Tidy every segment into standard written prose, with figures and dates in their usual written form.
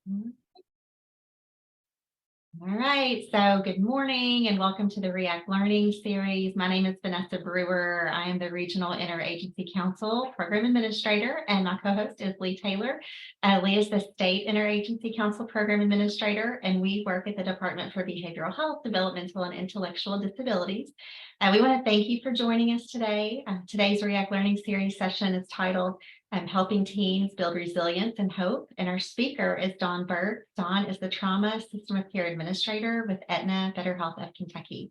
All right, so good morning and welcome to the React Learning Series. My name is Vanessa Brewer. I am the Regional Interagency Council Program Administrator, and my co-host is Lee Taylor. Lee is the State Interagency Council Program Administrator, and we work at the Department for Behavioral Health, Developmental, and Intellectual Disabilities. We want to thank you for joining us today. Today's React Learning Series session is titled Helping Teens Build Resilience and Hope. And our speaker is Dawn Burke. Dawn is the Trauma System of Care Administrator with Aetna Better Health of Kentucky.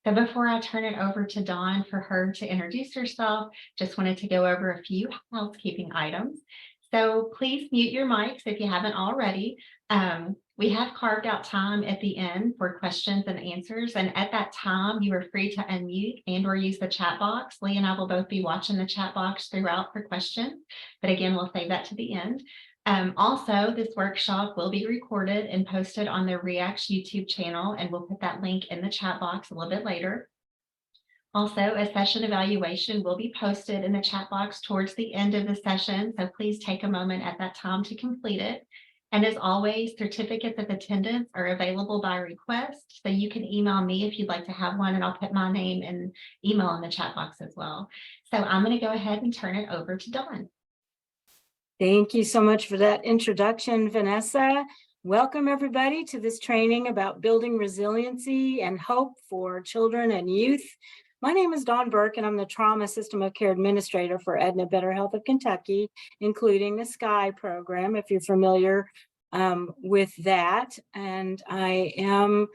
So before I turn it over to Dawn for her to introduce herself, just wanted to go over a few housekeeping items. So please mute your mics if you haven't already. We have carved out time at the end for questions and answers. And at that time, you are free to unmute and or use the chat box. Lee and I will both be watching the chat box throughout for questions. But again, we'll save that to the end. Also, this workshop will be recorded and posted on the React's YouTube channel, and we'll put that link in the chat box a little bit later. Also, a session evaluation will be posted in the chat box towards the end of the session, so please take a moment at that time to complete it. And as always, certificates of attendance are available by request, so you can email me if you'd like to have one, and I'll put my name and email in the chat box as well. So I'm going to go ahead and turn it over to Dawn. Thank you so much for that introduction, Vanessa. Welcome everybody to this training about building resiliency and hope for children and youth. My name is Dawn Burke, and I'm the Trauma System of Care Administrator for Aetna Better Health of Kentucky, including the SKY program, if you're familiar with that. And I am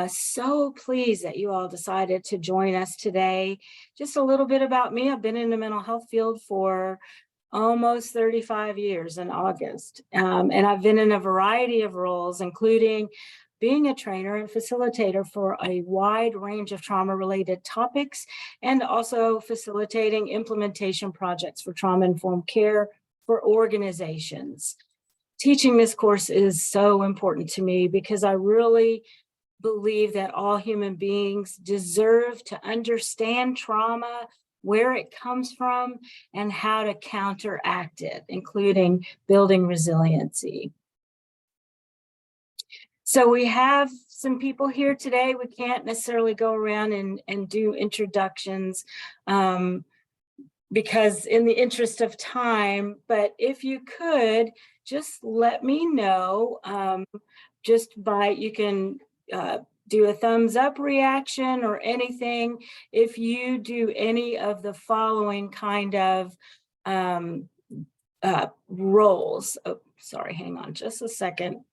so pleased that you all decided to join us today. Just a little bit about me. I've been in the mental health field for almost 35 years in August. And I've been in a variety of roles, including being a trainer and facilitator for a wide range of trauma-related topics, and also facilitating implementation projects for trauma-informed care for organizations. Teaching this course is so important to me because I really believe that all human beings deserve to understand trauma, where it comes from, and how to counteract it, including building resiliency. So we have some people here today. We can't necessarily go around and do introductions because in the interest of time, but if you could, just let me know you can do a thumbs up reaction or anything if you do any of the following kind of roles. Oh, sorry, hang on just a second.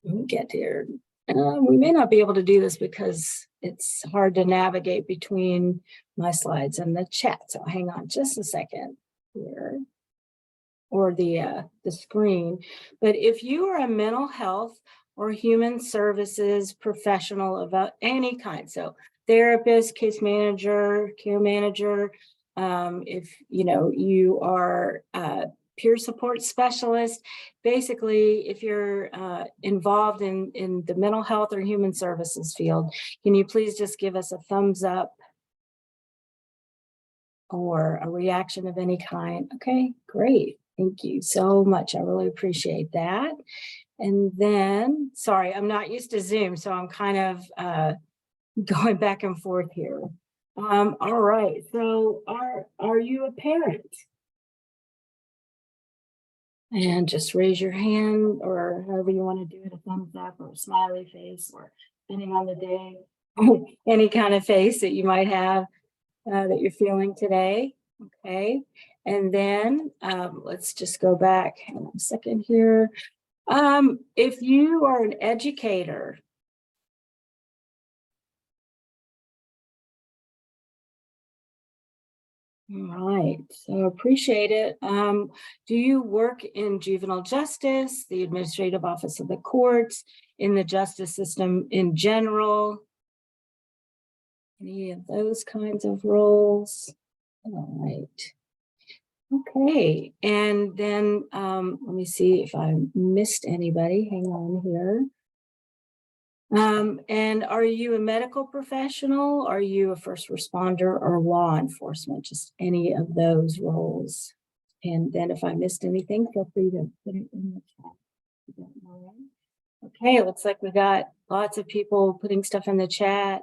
Let me get here. We may not be able to do this because it's hard to navigate between my slides and the chat. So hang on just a second here, or the screen. But if you are a mental health or human services professional of any kind, so therapist, case manager, care manager, if you are peer support specialist, basically if you're involved in the mental health or human services field, can you please just give us a thumbs up or a reaction of any kind? Okay, great. Thank you so much. I really appreciate that. And then, sorry, I'm not used to Zoom, so I'm kind of going back and forth here. All right, so are you a parent? And just raise your hand, or however you want to do it, a thumbs up or a smiley face, or depending on the day, any kind of face that you might have that you're feeling today. Okay, and then let's just go back hang on a second here. If you are an educator, all right, so appreciate it. Do you work in juvenile justice, the administrative office of the courts, in the justice system in general? Any of those kinds of roles? All right. Okay, and then let me see if I missed anybody. Hang on here. And are you a medical professional? Are you a first responder or law enforcement? Just any of those roles. And then if I missed anything, feel free to put it in the chat. If you don't mind. Okay, it looks like we got lots of people putting stuff in the chat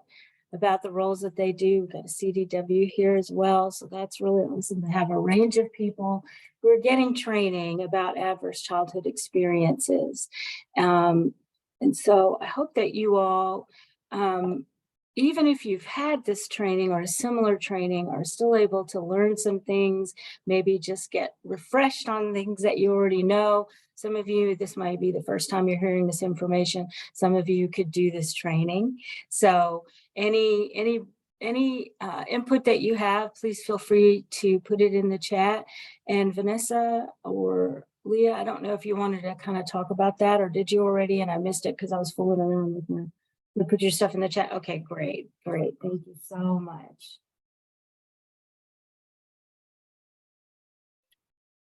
about the roles that they do. We've got a CDW here as well. So that's really awesome to have a range of people who are getting training about adverse childhood experiences. And so I hope that you all, even if you've had this training or a similar training, are still able to learn some things, maybe just get refreshed on things that you already know. Some of you, this might be the first time you're hearing this information. Some of you could do this training. So any input that you have, please feel free to put it in the chat. And Vanessa or Leah, I don't know if you wanted to kind of talk about that, or did you already? And I missed it because I was fooling around with my. You put your stuff in the chat. Okay, great. Thank you so much.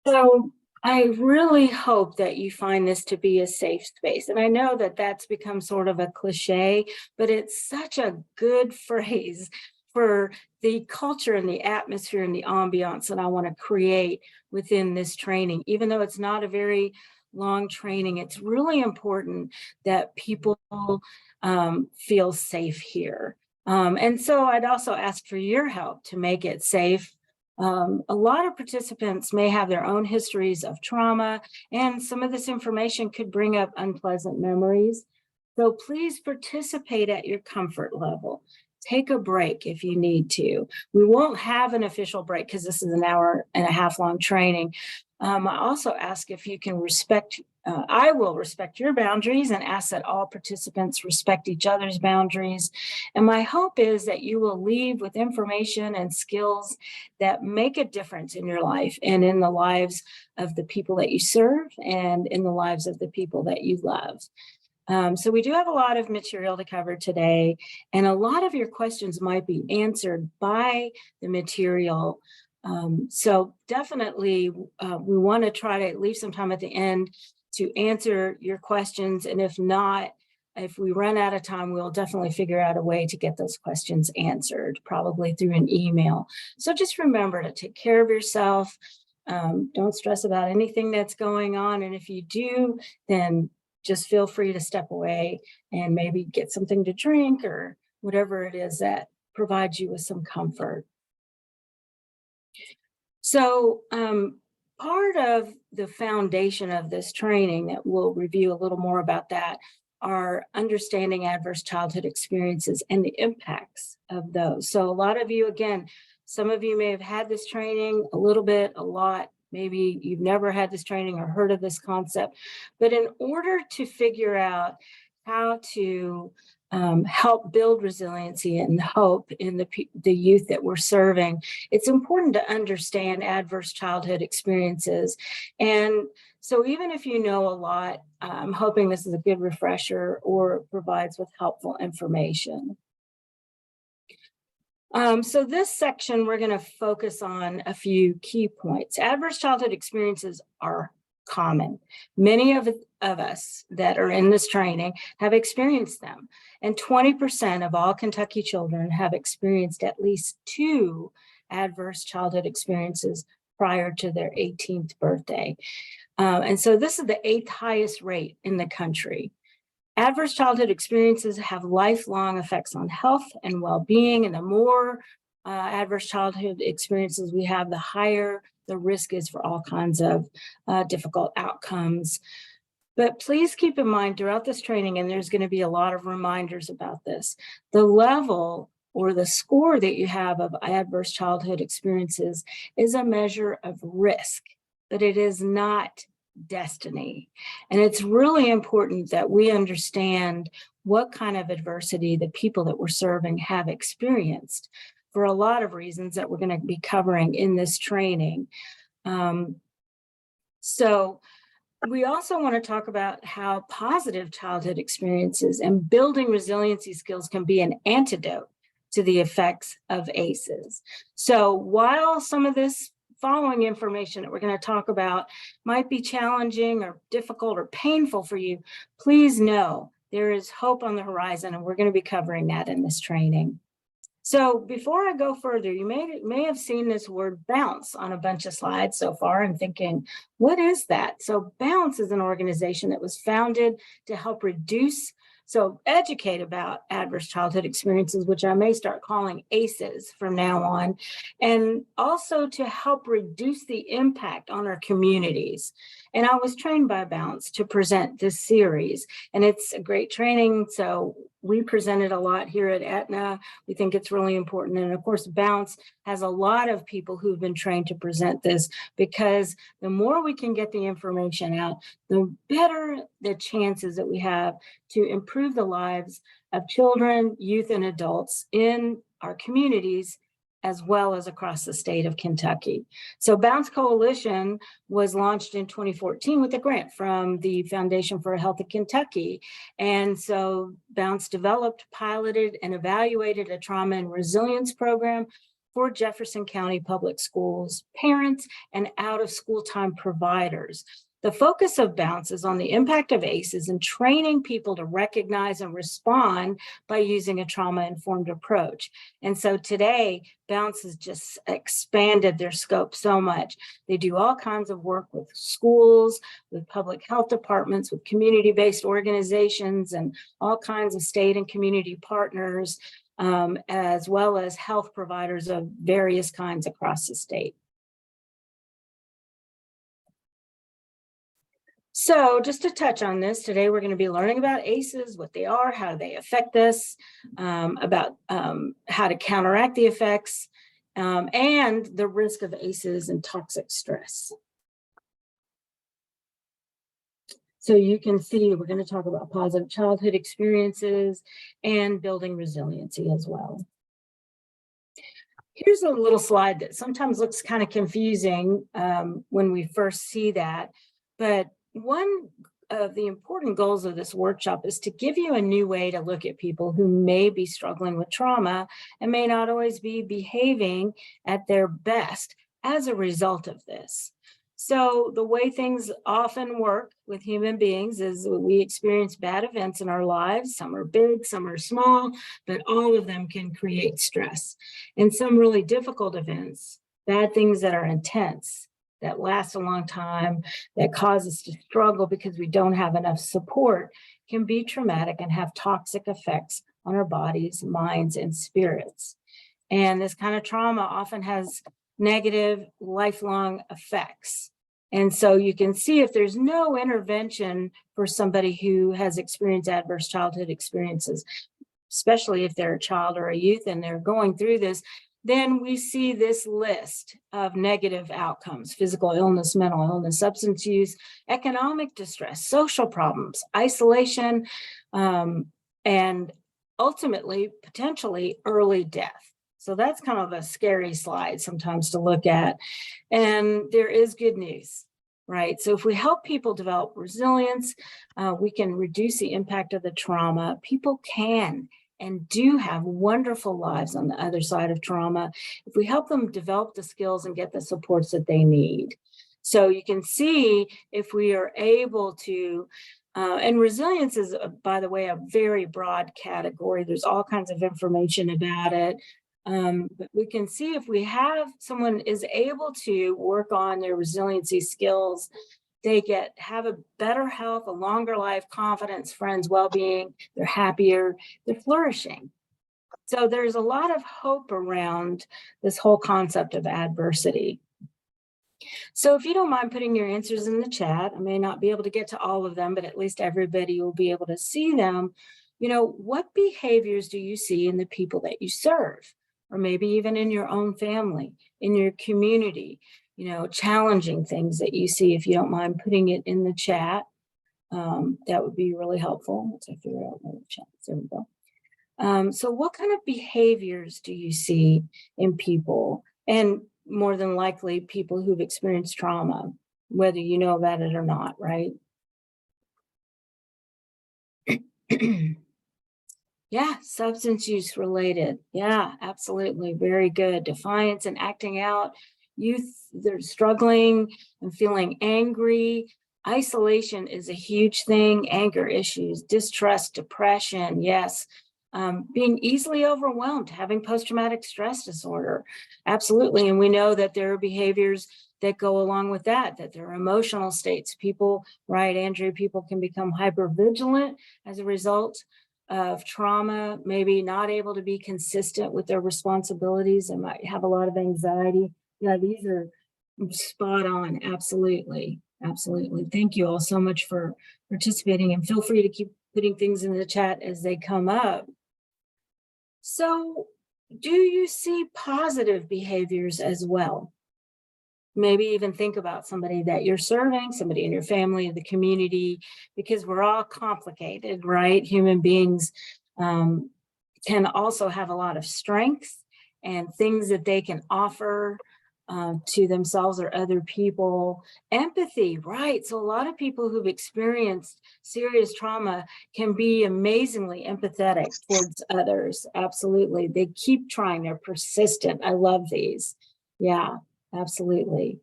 So I really hope that you find this to be a safe space. And I know that that's become sort of a cliche, but it's such a good phrase for the culture and the atmosphere and the ambiance that I want to create within this training. Even though it's not a very long training, it's really important that people feel safe here. And so I'd also ask for your help to make it safe. A lot of participants may have their own histories of trauma, and some of this information could bring up unpleasant memories. So please participate at your comfort level. Take a break if you need to. We won't have an official break because this is an 1.5 hour long training. I also ask if you can respect, I will respect your boundaries and ask that all participants respect each other's boundaries. And my hope is that you will leave with information and skills that make a difference in your life and in the lives of the people that you serve and in the lives of the people that you love. So we do have a lot of material to cover today, and a lot of your questions might be answered by the material. So definitely we want to try to leave some time at the end to answer your questions. And if not, if we run out of time, we'll definitely figure out a way to get those questions answered, probably through an email. So just remember to take care of yourself. Don't stress about anything that's going on. And if you do, then just feel free to step away and maybe get something to drink or whatever it is that provides you with some comfort. So part of the foundation of this training that we'll review a little more about that are understanding adverse childhood experiences and the impacts of those. So a lot of you, again, some of you may have had this training a little bit, a lot. Maybe you've never had this training or heard of this concept, but in order to figure out how to help build resiliency and hope in the youth that we're serving, it's important to understand adverse childhood experiences. And so even if you know a lot, I'm hoping this is a good refresher or provides with helpful information. So this section, we're going to focus on a few key points. Adverse childhood experiences are common. Many of us that are in this training have experienced them. And 20% of all Kentucky children have experienced at least 2 adverse childhood experiences prior to their 18th birthday. And so this is the 8th highest rate in the country. Adverse childhood experiences have lifelong effects on health and well-being, and the more adverse childhood experiences we have, the higher the risk is for all kinds of difficult outcomes. But please keep in mind throughout this training, and there's going to be a lot of reminders about this, the level or the score that you have of adverse childhood experiences is a measure of risk, but it is not destiny. And it's really important that we understand what kind of adversity the people that we're serving have experienced for a lot of reasons that we're going to be covering in this training. So we also want to talk about how positive childhood experiences and building resiliency skills can be an antidote to the effects of ACEs. So while some of this following information that we're going to talk about might be challenging or difficult or painful for you, please know there is hope on the horizon, and we're going to be covering that in this training. So before I go further, you may have seen this word bounce on a bunch of slides so far and thinking, what is that? So Bounce is an organization that was founded to help educate about adverse childhood experiences, which I may start calling ACEs from now on, and also to help reduce the impact on our communities. And I was trained by Bounce to present this series, and it's a great training. So we present it a lot here at Aetna. We think it's really important. And of course, Bounce has a lot of people who've been trained to present this, because the more we can get the information out, the better the chances that we have to improve the lives of children, youth, and adults in our communities, as well as across the state of Kentucky. So Bounce Coalition was launched in 2014 with a grant from the Foundation for a Healthy Kentucky. And so Bounce developed, piloted, and evaluated a trauma and resilience program for Jefferson County Public Schools, parents, and out-of-school time providers. The focus of Bounce is on the impact of ACEs and training people to recognize and respond by using a trauma-informed approach. And so today, Bounce has just expanded their scope so much. They do all kinds of work with schools, with public health departments, with community-based organizations, and all kinds of state and community partners, as well as health providers of various kinds across the state. So just to touch on this, today we're going to be learning about ACEs, what they are, how they affect us, about how to counteract the effects, and the risk of ACEs and toxic stress. So you can see we're going to talk about positive childhood experiences and building resiliency as well. Here's a little slide that sometimes looks kind of confusing when we first see that, but one of the important goals of this workshop is to give you a new way to look at people who may be struggling with trauma and may not always be behaving at their best as a result of this. So the way things often work with human beings is we experience bad events in our lives. Some are big, some are small, but all of them can create stress. And some really difficult events, bad things that are intense, that last a long time, that cause us to struggle because we don't have enough support, can be traumatic and have toxic effects on our bodies, minds, and spirits. And this kind of trauma often has negative lifelong effects. And so you can see if there's no intervention for somebody who has experienced adverse childhood experiences, especially if they're a child or a youth and they're going through this, then we see this list of negative outcomes: physical illness, mental illness, substance use, economic distress, social problems, isolation, and ultimately, potentially early death. So that's kind of a scary slide sometimes to look at. And there is good news, right? So if we help people develop resilience, we can reduce the impact of the trauma. People can and do have wonderful lives on the other side of trauma if we help them develop the skills and get the supports that they need. So you can see if we are able to, and resilience is, by the way, a very broad category. There's all kinds of information about it. But we can see if we have someone is able to work on their resiliency skills, they have a better health, a longer life, confidence, friends, well-being, they're happier, they're flourishing. So there's a lot of hope around this whole concept of adversity. So if you don't mind putting your answers in the chat, I may not be able to get to all of them, but at least everybody will be able to see them. You know, what behaviors do you see in the people that you serve? Or maybe even in your own family, in your community, you know, challenging things that you see. If you don't mind putting it in the chat, that would be really helpful. Let's figure out where the chat is. There we go. So what kind of behaviors do you see in people? And more than likely, people who've experienced trauma, whether you know about it or not, right? Yeah, substance use related. Yeah, absolutely. Very good. Defiance and acting out. Youth, they're struggling and feeling angry. Isolation is a huge thing. Anger issues, distrust, depression. Yes, Being easily overwhelmed, having post-traumatic stress disorder. Absolutely. And we know that there are behaviors that go along with that there are emotional states. People, right, Andrew, people can become hypervigilant as a result of trauma, maybe not able to be consistent with their responsibilities and might have a lot of anxiety. Yeah, these are spot on. Absolutely. Absolutely. Thank you all so much for participating, and feel free to keep putting things in the chat as they come up. So, do you see positive behaviors as well? Maybe even think about somebody that you're serving, somebody in your family, the community, because we're all complicated, right? Human beings can also have a lot of strengths and things that they can offer to themselves or other people. Empathy, right? So a lot of people who've experienced serious trauma can be amazingly empathetic towards others. Absolutely. They keep trying, they're persistent. I love these. Yeah, absolutely.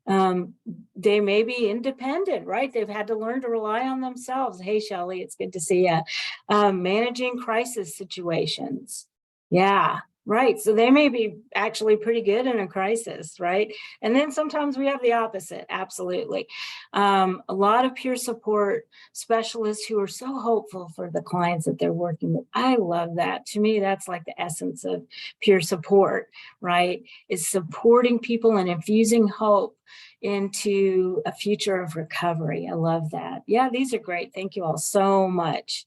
They may be independent, right? They've had to learn to rely on themselves. Hey, Shelley, it's good to see you. Managing crisis situations. Yeah, right. So they may be actually pretty good in a crisis, right? And then sometimes we have the opposite. Absolutely. A lot of peer support specialists who are so hopeful for the clients that they're working with. I love that. To me, that's like the essence of peer support, right? Is supporting people and infusing hope into a future of recovery. I love that. Yeah, these are great. Thank you all so much.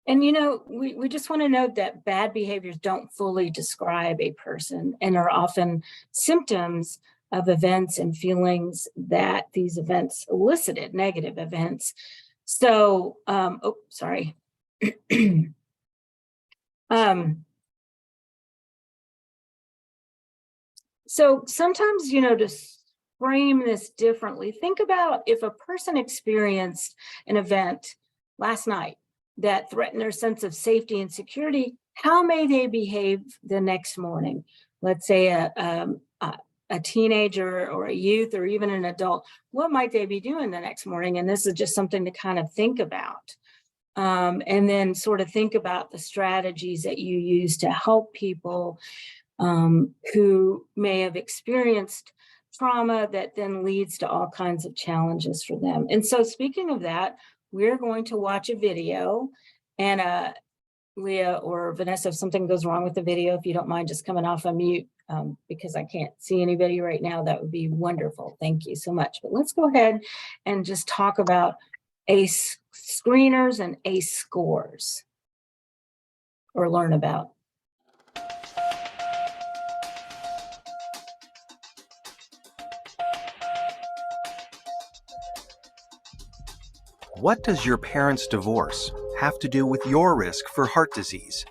And we just want to note that bad behaviors don't fully describe a person and are often symptoms of events and feelings that these events elicited, negative events. So, sorry. So sometimes, to frame this differently, think about if a person experienced an event last night that threatened their sense of safety and security, how may they behave the next morning? Let's say a teenager or a youth or even an adult, what might they be doing the next morning? And this is just something to kind of think about. And then sort of think about the strategies that you use to help people who may have experienced trauma that then leads to all kinds of challenges for them. And so speaking of that, we're going to watch a video, and Leah or Vanessa, if something goes wrong with the video, if you don't mind just coming off on mute, because I can't see anybody right now, that would be wonderful. Thank you so much. But let's go ahead and just talk about ACE screeners and ACE scores, or learn about. What does your parents' divorce have to do with your risk for heart disease?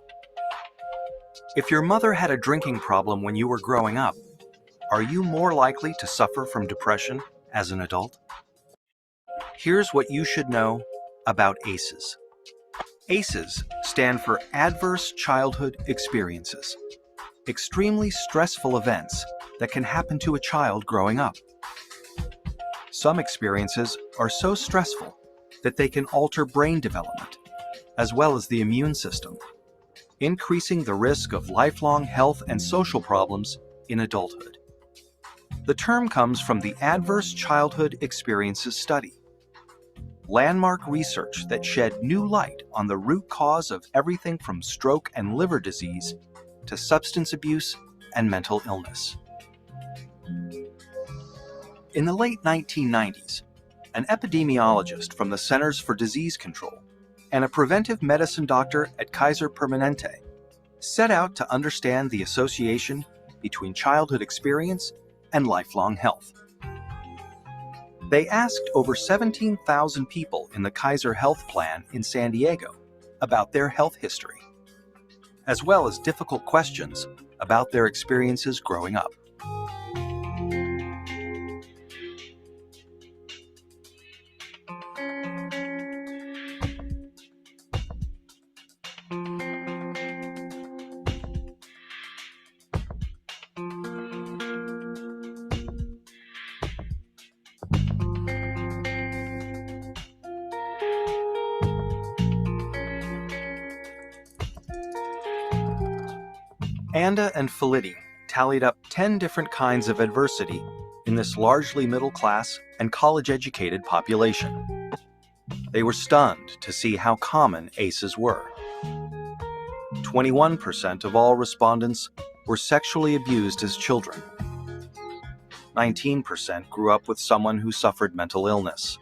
If your mother had a drinking problem when you were growing up, are you more likely to suffer from depression as an adult? Here's what you should know about ACEs. ACEs stand for Adverse Childhood Experiences, extremely stressful events that can happen to a child growing up. Some experiences are so stressful that they can alter brain development, as well as the immune system, increasing the risk of lifelong health and social problems in adulthood. The term comes from the Adverse Childhood Experiences Study, landmark research that shed new light on the root cause of everything from stroke and liver disease to substance abuse and mental illness. In the late 1990s, an epidemiologist from the Centers for Disease Control and a preventive medicine doctor at Kaiser Permanente set out to understand the association between childhood experience and lifelong health. They asked over 17,000 people in the Kaiser Health Plan in San Diego about their health history, as well as difficult questions about their experiences growing up. Anda and Felitti tallied up 10 different kinds of adversity in this largely middle-class and college-educated population. They were stunned to see how common ACEs were. 21% of all respondents were sexually abused as children. 19% grew up with someone who suffered mental illness.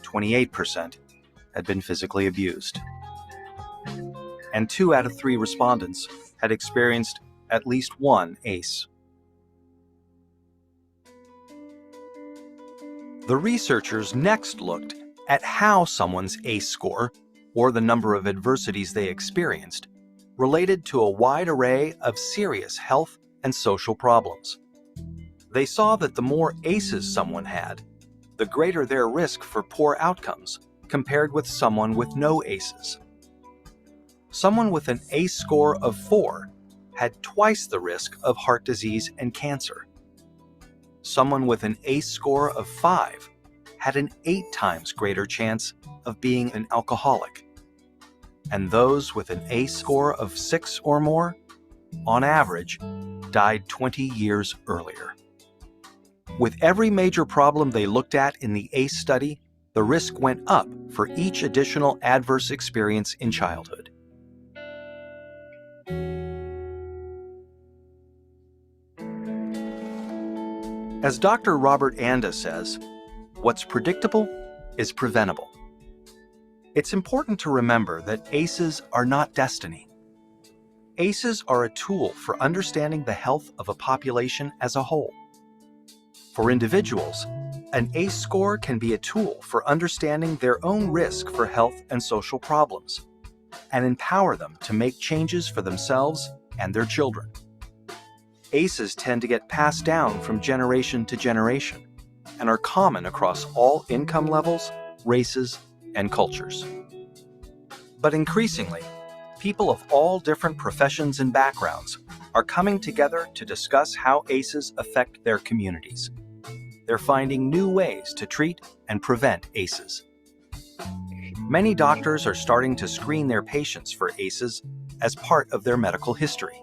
28% had been physically abused. And 2 out of 3 respondents had experienced at least one ACE. The researchers next looked at how someone's ACE score, or the number of adversities they experienced, related to a wide array of serious health and social problems. They saw that the more ACEs someone had, the greater their risk for poor outcomes compared with someone with no ACEs. Someone with an ACE score of 4 had twice the risk of heart disease and cancer. Someone with an ACE score of 5 had an 8 times greater chance of being an alcoholic. And those with an ACE score of 6 or more, on average, died 20 years earlier. With every major problem they looked at in the ACE study, the risk went up for each additional adverse experience in childhood. As Dr. Robert Anda says, what's predictable is preventable. It's important to remember that ACEs are not destiny. ACEs are a tool for understanding the health of a population as a whole. For individuals, an ACE score can be a tool for understanding their own risk for health and social problems, and empower them to make changes for themselves and their children. ACEs tend to get passed down from generation to generation and are common across all income levels, races, and cultures. But increasingly, people of all different professions and backgrounds are coming together to discuss how ACEs affect their communities. They're finding new ways to treat and prevent ACEs. Many doctors are starting to screen their patients for ACEs as part of their medical history.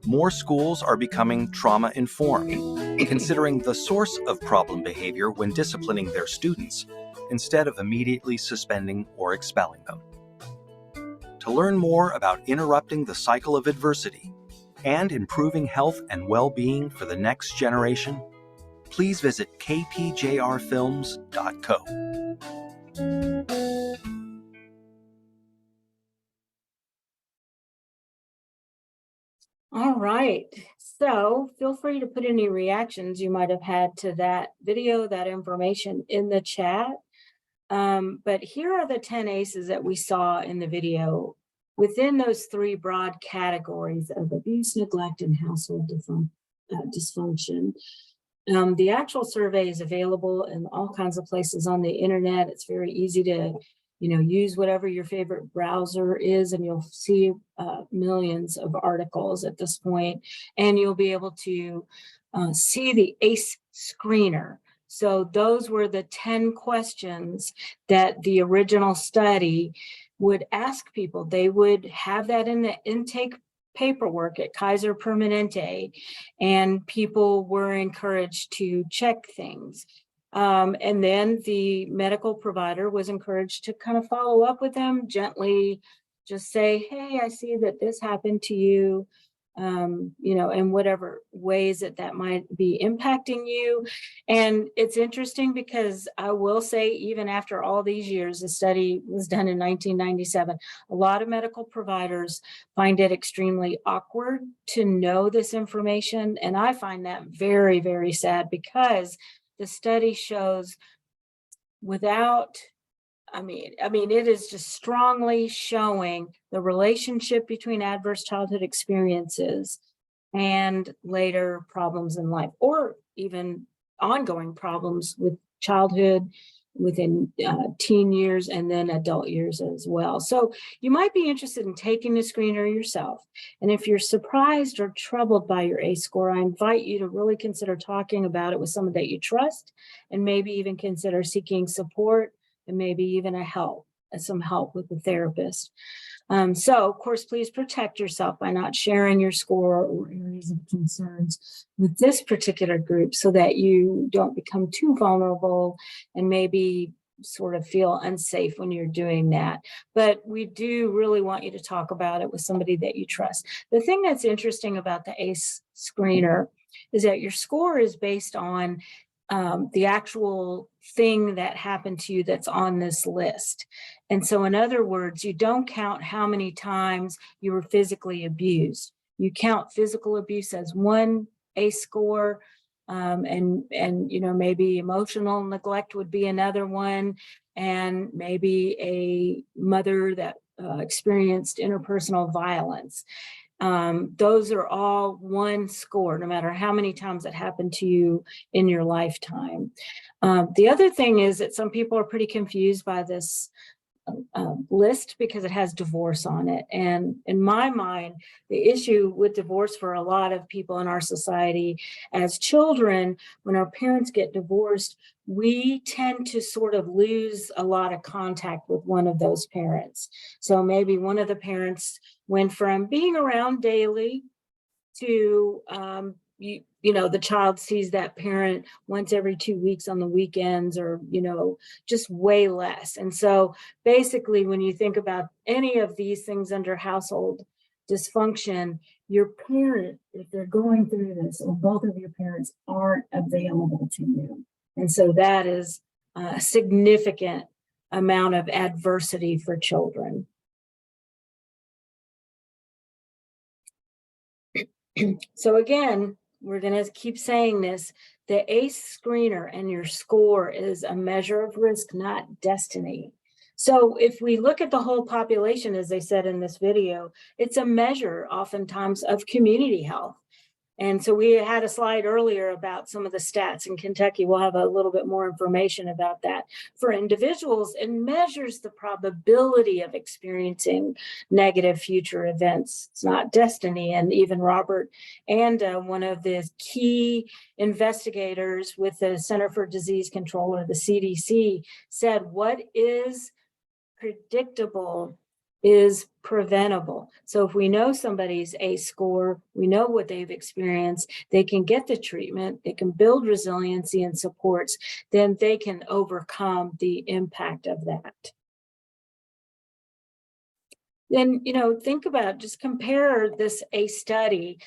More schools are becoming trauma-informed, considering the source of problem behavior when disciplining their students, instead of immediately suspending or expelling them. To learn more about interrupting the cycle of adversity and improving health and well-being for the next generation, please visit kpjrfilms.co. All right, so feel free to put any reactions you might have had to that video, that information in the chat. But here are the 10 ACEs that we saw in the video within those 3 broad categories of abuse, neglect, and household dysfunction. The actual survey is available in all kinds of places on the internet. It's very easy to use whatever your favorite browser is, and you'll see millions of articles at this point, and you'll be able to see the ACE screener. So those were the 10 questions that the original study would ask people. They would have that in the intake paperwork at Kaiser Permanente, and people were encouraged to check things. And then the medical provider was encouraged to kind of follow up with them, gently just say, hey, I see that this happened to you, in whatever ways that might be impacting you. And it's interesting because I will say, even after all these years, the study was done in 1997, a lot of medical providers find it extremely awkward to know this information. And I find that very, very sad, because the study shows it is just strongly showing the relationship between adverse childhood experiences and later problems in life, or even ongoing problems with childhood, within teen years, and then adult years as well. So you might be interested in taking the screener yourself. And if you're surprised or troubled by your ACE score, I invite you to really consider talking about it with someone that you trust, and maybe even consider seeking support and maybe even a help some help with the therapist. So of course, please protect yourself by not sharing your score or areas of concerns with this particular group so that you don't become too vulnerable and maybe sort of feel unsafe when you're doing that. But we do really want you to talk about it with somebody that you trust. The thing that's interesting about the ACE screener is that your score is based on the actual thing that happened to you that's on this list. And so in other words, you don't count how many times you were physically abused. You count physical abuse as one ACE score, and you know, maybe emotional neglect would be another one, and maybe a mother that experienced interpersonal violence. Those are all one score, no matter how many times it happened to you in your lifetime. The other thing is that some people are pretty confused by this list because it has divorce on it. And in my mind, the issue with divorce for a lot of people in our society as children, when our parents get divorced, we tend to sort of lose a lot of contact with one of those parents. So maybe one of the parents went from being around daily to you know, the child sees that parent once every 2 weeks on the weekends, or, you know, just way less. And so basically, when you think about any of these things under household dysfunction, your parent, if they're going through this, or both of your parents aren't available to you. And so that is a significant amount of adversity for children. So again, we're going to keep saying this, the ACE screener and your score is a measure of risk, not destiny. So if we look at the whole population, as I said in this video, it's a measure oftentimes of community health. And so we had a slide earlier about some of the stats in Kentucky. We'll have a little bit more information about that. For individuals, it measures the probability of experiencing negative future events. It's not destiny. And even Robert Anda, one of the key investigators with the Center for Disease Control, or the CDC, said what is predictable is preventable. So if we know somebody's ACE score, we know what they've experienced, they can get the treatment, they can build resiliency and supports, then they can overcome the impact of that. Then, you know, think about, just compare this ACE study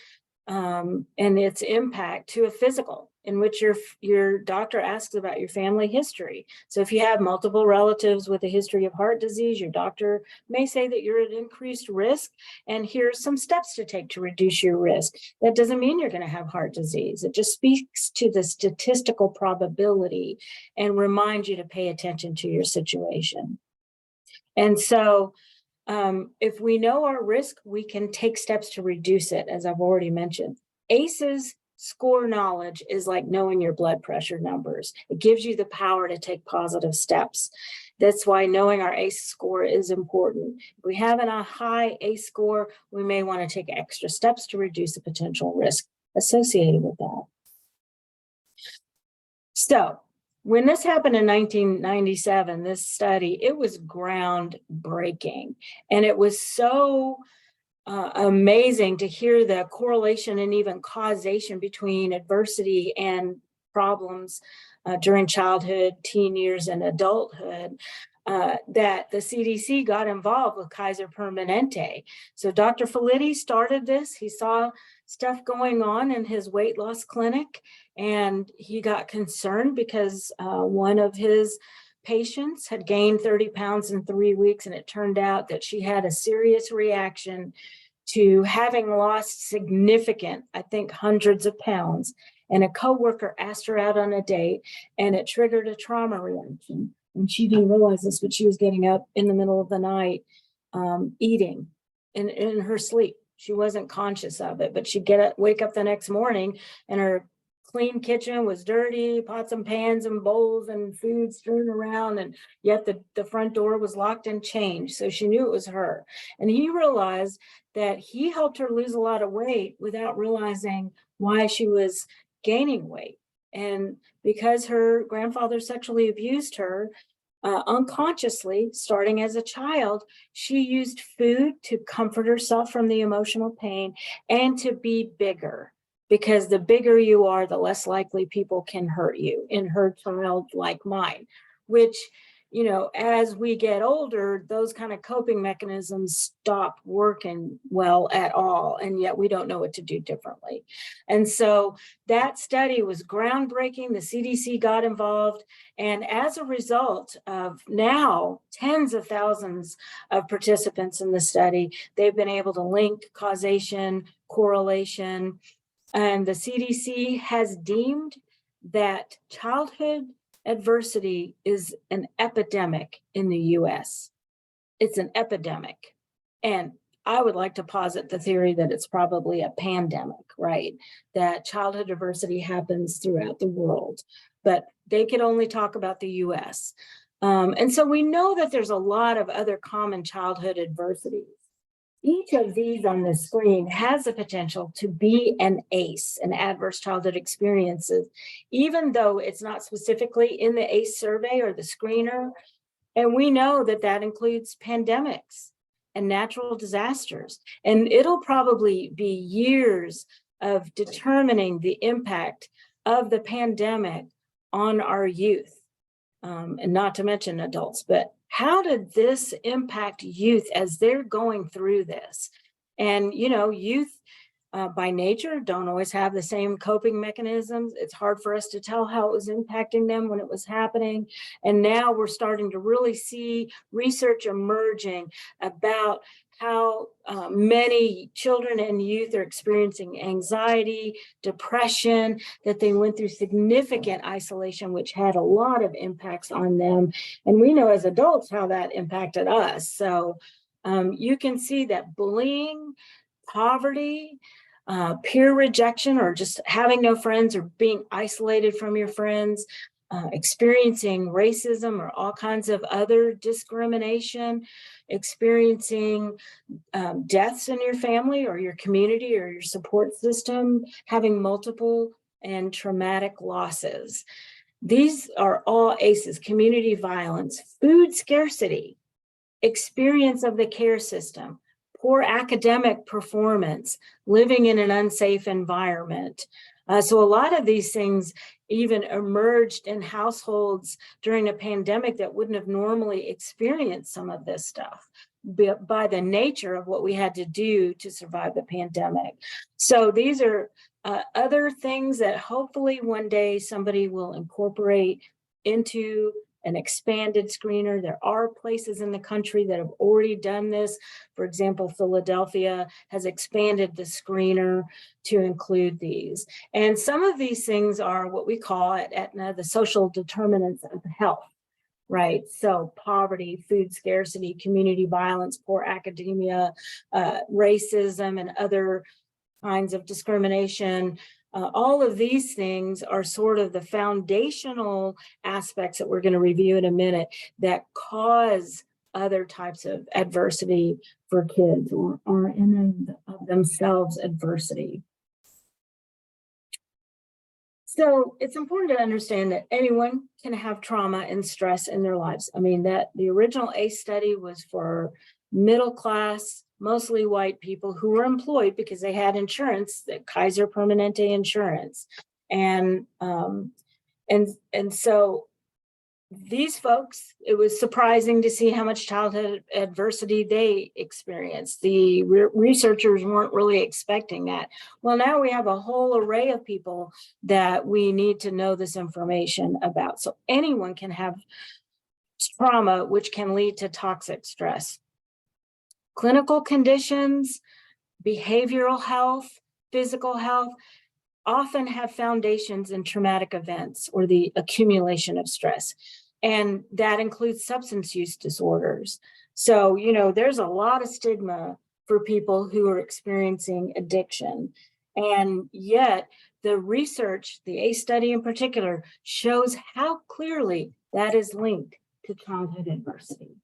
and its impact to a physical, in which your doctor asks about your family history. So if you have multiple relatives with a history of heart disease, your doctor may say that you're at increased risk, and here's some steps to take to reduce your risk. That doesn't mean you're going to have heart disease. It just speaks to the statistical probability and reminds you to pay attention to your situation. And so if we know our risk, we can take steps to reduce it, as I've already mentioned. ACE's score knowledge is like knowing your blood pressure numbers. It gives you the power to take positive steps. That's why knowing our ACE score is important. If we have a high ACE score, we may want to take extra steps to reduce the potential risk associated with that. So when this happened in 1997, this study, it was groundbreaking. And it was so amazing to hear the correlation and even causation between adversity and problems during childhood, teen years, and adulthood, that the CDC got involved with Kaiser Permanente. So Dr. Felitti started this. He saw stuff going on in his weight loss clinic, and he got concerned because one of his patients had gained 30 pounds in 3 weeks, and it turned out that she had a serious reaction to having lost significant, I think hundreds of pounds, and a coworker asked her out on a date, and it triggered a trauma reaction. And she didn't realize this, but she was getting up in the middle of the night, eating in her sleep. She wasn't conscious of it, but she'd wake up the next morning, and her clean kitchen was dirty, pots and pans and bowls and food strewn around, and yet the front door was locked and chained. So she knew it was her. And he realized that he helped her lose a lot of weight without realizing why she was gaining weight. And because her grandfather sexually abused her, unconsciously, starting as a child, she used food to comfort herself from the emotional pain and to be bigger. Because the bigger you are, the less likely people can hurt you, in her childlike mind, which, you know, as we get older, those kind of coping mechanisms stop working well at all. And yet we don't know what to do differently. And so that study was groundbreaking. The CDC got involved. And as a result of now tens of thousands of participants in the study, they've been able to link causation, correlation, and the CDC has deemed that childhood adversity is an epidemic in the US. It's an epidemic. And I would like to posit the theory that it's probably a pandemic, right? That childhood adversity happens throughout the world, but they could only talk about the US. And so we know that there's a lot of other common childhood adversities. Each of these on the screen has the potential to be an ACE, an adverse childhood experiences, even though it's not specifically in the ACE survey or the screener. And we know that that includes pandemics and natural disasters. And it'll probably be years of determining the impact of the pandemic on our youth, and not to mention adults, but how did this impact youth as they're going through this? And, you know, youth by nature don't always have the same coping mechanisms. It's hard for us to tell how it was impacting them when it was happening. And now we're starting to really see research emerging about how many children and youth are experiencing anxiety, depression, that they went through significant isolation, which had a lot of impacts on them. And we know as adults how that impacted us. So you can see that bullying, poverty, peer rejection, or just having no friends or being isolated from your friends, experiencing racism or all kinds of other discrimination, experiencing deaths in your family or your community or your support system, having multiple and traumatic losses. These are all ACEs: community violence, food scarcity, experience of the care system, poor academic performance, living in an unsafe environment. So a lot of these things even emerged in households during a pandemic that wouldn't have normally experienced some of this stuff by the nature of what we had to do to survive the pandemic. So these are other things that hopefully one day somebody will incorporate into an expanded screener. There are places in the country that have already done this. For example, Philadelphia has expanded the screener to include these. And some of these things are what we call at Aetna the social determinants of health, right? So poverty, food scarcity, community violence, poor academia, racism, and other kinds of discrimination. All of these things are sort of the foundational aspects that we're going to review in a minute that cause other types of adversity for kids, or are in and of themselves adversity. So it's important to understand that anyone can have trauma and stress in their lives. I mean, that the original ACE study was for middle class, mostly white people who were employed because they had insurance, the Kaiser Permanente insurance. And so these folks, it was surprising to see how much childhood adversity they experienced. The researchers weren't really expecting that. Well, now we have a whole array of people that we need to know this information about. So anyone can have trauma, which can lead to toxic stress. Clinical conditions, behavioral health, physical health often have foundations in traumatic events or the accumulation of stress. And that includes substance use disorders. So, you know, there's a lot of stigma for people who are experiencing addiction. And yet the research, the ACE study in particular, shows how clearly that is linked to childhood adversity.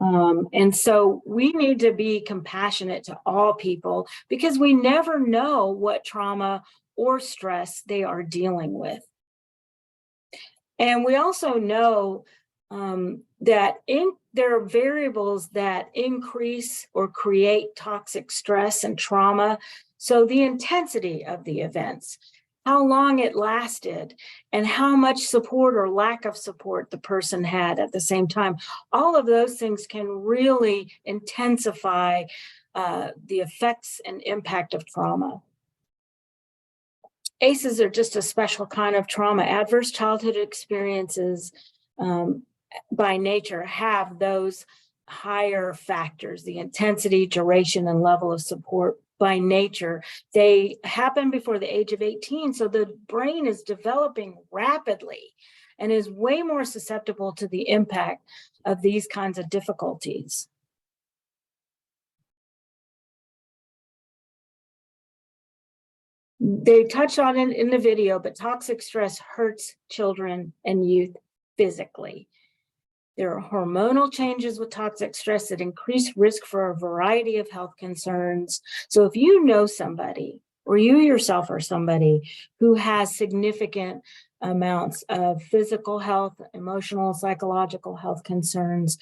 And so we need to be compassionate to all people because we never know what trauma or stress they are dealing with. And we also know there are variables that increase or create toxic stress and trauma. So the intensity of the events, how long it lasted, and how much support or lack of support the person had at the same time. All of those things can really intensify the effects and impact of trauma. ACEs are just a special kind of trauma. Adverse childhood experiences by nature have those higher factors, the intensity, duration, and level of support by nature. They happen before the age of 18, so the brain is developing rapidly and is way more susceptible to the impact of these kinds of difficulties. They touch on it in the video, but toxic stress hurts children and youth physically. There are hormonal changes with toxic stress that increase risk for a variety of health concerns. So if you know somebody, or you yourself are somebody who has significant amounts of physical health, emotional, psychological health concerns,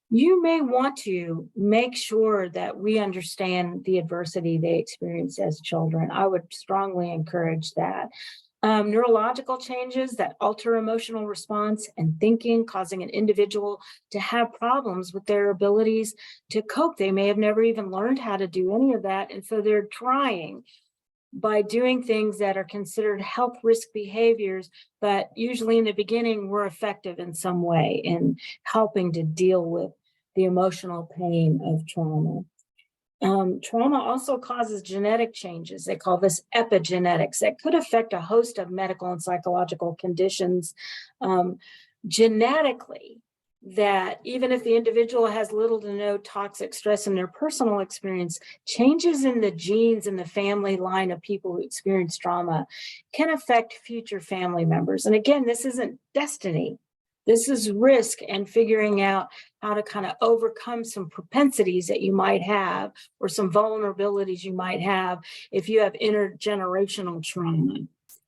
you may want to make sure that we understand the adversity they experience as children. I would strongly encourage that. Neurological changes that alter emotional response and thinking, causing an individual to have problems with their abilities to cope. They may have never even learned how to do any of that. And so they're trying by doing things that are considered health risk behaviors, but usually in the beginning were effective in some way in helping to deal with the emotional pain of trauma. Trauma also causes genetic changes. They call this epigenetics that could affect a host of medical and psychological conditions genetically, that even if the individual has little to no toxic stress in their personal experience, changes in the genes in the family line of people who experience trauma can affect future family members. And again, this isn't destiny. This is risk and figuring out how to kind of overcome some propensities that you might have or some vulnerabilities you might have if you have intergenerational trauma,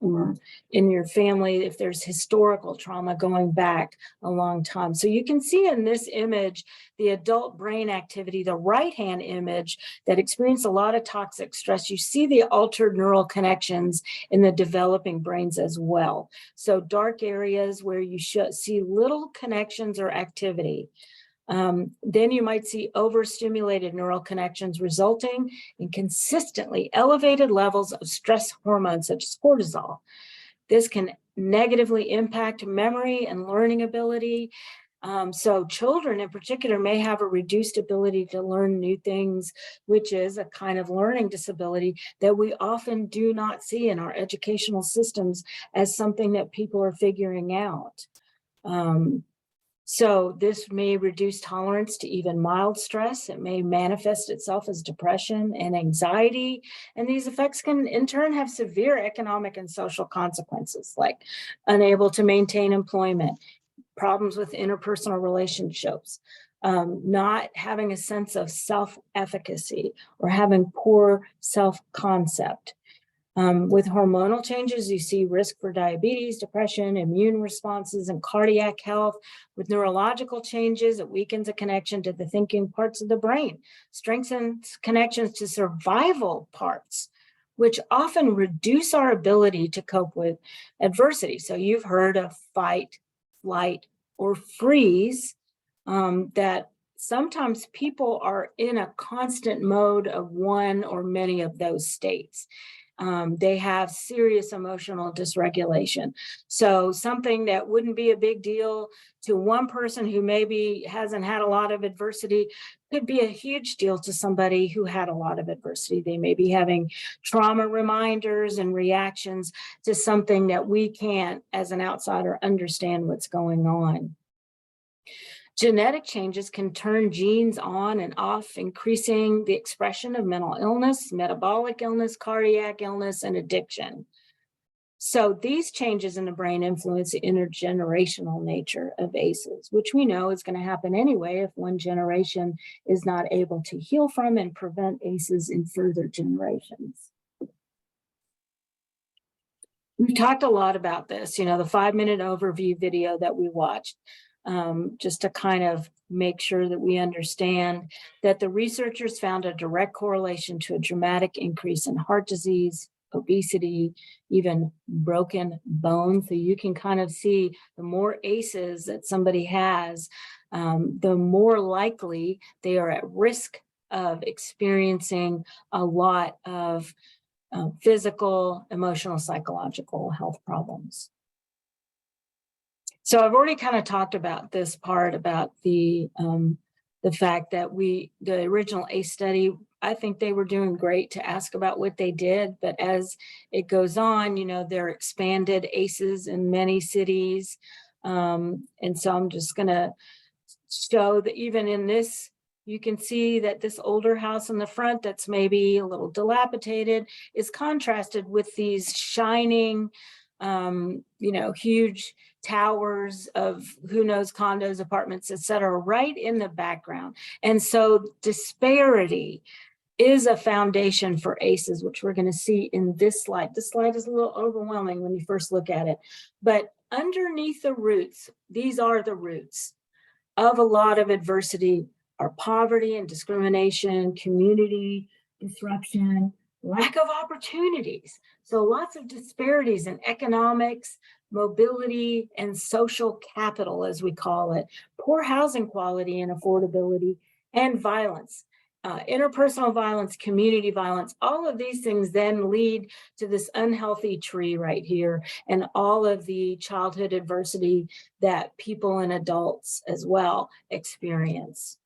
or in your family if there's historical trauma going back a long time. So you can see in this image the adult brain activity, the right-hand image that experienced a lot of toxic stress. You see the altered neural connections in the developing brains as well. So dark areas where you should see little connections or activity. Then you might see overstimulated neural connections resulting in consistently elevated levels of stress hormones such as cortisol. This can negatively impact memory and learning ability. So children in particular may have a reduced ability to learn new things, which is a kind of learning disability that we often do not see in our educational systems as something that people are figuring out. So this may reduce tolerance to even mild stress. It may manifest itself as depression and anxiety. And these effects can in turn have severe economic and social consequences, like unable to maintain employment, problems with interpersonal relationships, not having a sense of self-efficacy or having poor self-concept. With hormonal changes, you see risk for diabetes, depression, immune responses, and cardiac health. With neurological changes, it weakens a connection to the thinking parts of the brain, strengthens connections to survival parts, which often reduce our ability to cope with adversity. So you've heard of fight, flight, or freeze, that sometimes people are in a constant mode of one or many of those states. They have serious emotional dysregulation. So something that wouldn't be a big deal to one person who maybe hasn't had a lot of adversity could be a huge deal to somebody who had a lot of adversity. They may be having trauma reminders and reactions to something that we can't, as an outsider, understand what's going on. Genetic changes can turn genes on and off, increasing the expression of mental illness, metabolic illness, cardiac illness, and addiction. So these changes in the brain influence the intergenerational nature of ACEs, which we know is going to happen anyway if one generation is not able to heal from and prevent ACEs in further generations. We've talked a lot about this, the 5-minute overview video that we watched. just to kind of make sure that we understand that the researchers found a direct correlation to a dramatic increase in heart disease, obesity, even broken bones. So you can kind of see the more ACEs that somebody has, the more likely they are at risk of experiencing a lot of physical, emotional, psychological health problems. So I've already kind of talked about this part about the fact that the original ACE study, I think they were doing great to ask about what they did, but as it goes on, you know, there are expanded ACEs in many cities. And so I'm just gonna show that even in this, you can see that this older house in the front that's maybe a little dilapidated is contrasted with these shining, you know, huge towers of who knows, condos, apartments, et cetera, right in the background. And so disparity is a foundation for ACEs, which we're going to see in this slide. This slide is a little overwhelming when you first look at it, but underneath the roots, these are the roots of a lot of adversity, are poverty and discrimination, community disruption, lack of opportunities. So lots of disparities in economics, mobility, and social capital, as we call it, poor housing quality and affordability, and violence. Interpersonal violence, community violence, all of these things then lead to this unhealthy tree right here and all of the childhood adversity that people and adults as well experience.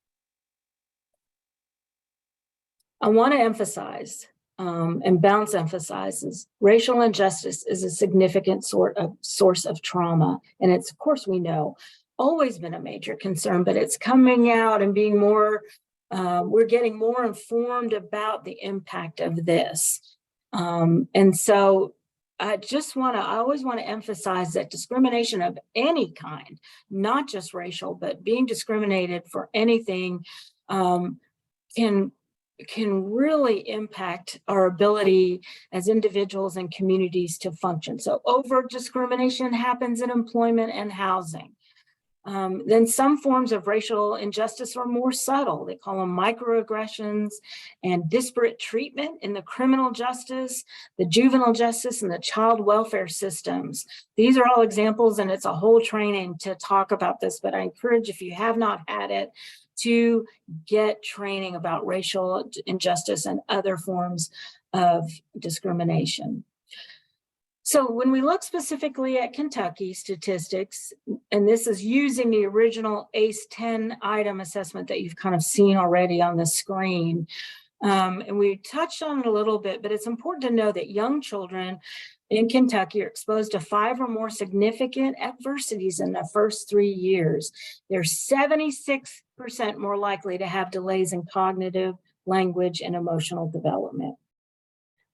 I want to emphasize, and Bounce emphasizes, racial injustice is a significant source of trauma. And it's, of course, we know, always been a major concern, but it's coming out and being more, we're getting more informed about the impact of this. And so I always want to emphasize that discrimination of any kind, not just racial, but being discriminated for anything, can really impact our ability as individuals and communities to function. So overt discrimination happens in employment and housing. Then some forms of racial injustice are more subtle. They call them microaggressions and disparate treatment in the criminal justice, the juvenile justice, and the child welfare systems. These are all examples, and it's a whole training to talk about this, but I encourage, if you have not had it, to get training about racial injustice and other forms of discrimination. So when we look specifically at Kentucky statistics, and this is using the original ACE 10 item assessment that you've kind of seen already on the screen, and we touched on it a little bit, but it's important to know that young children in Kentucky are exposed to 5 or more significant adversities in the first 3 years. They're 76% more likely to have delays in cognitive, language, and emotional development.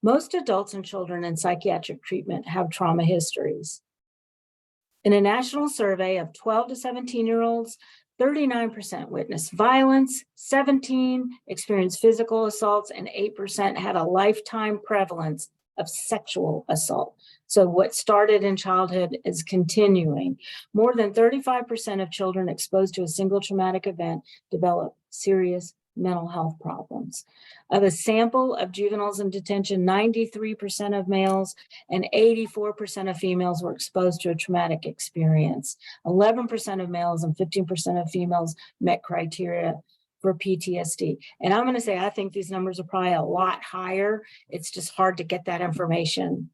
Most adults and children in psychiatric treatment have trauma histories. In a national survey of 12 to 17-year-olds, 39% witnessed violence, 17% experienced physical assaults, and 8% had a lifetime prevalence of sexual assault. So what started in childhood is continuing. More than 35% of children exposed to a single traumatic event develop serious mental health problems. Of a sample of juveniles in detention, 93% of males and 84% of females were exposed to a traumatic experience. 11% of males and 15% of females met criteria for PTSD. And I'm going to say, I think these numbers are probably a lot higher. It's just hard to get that information.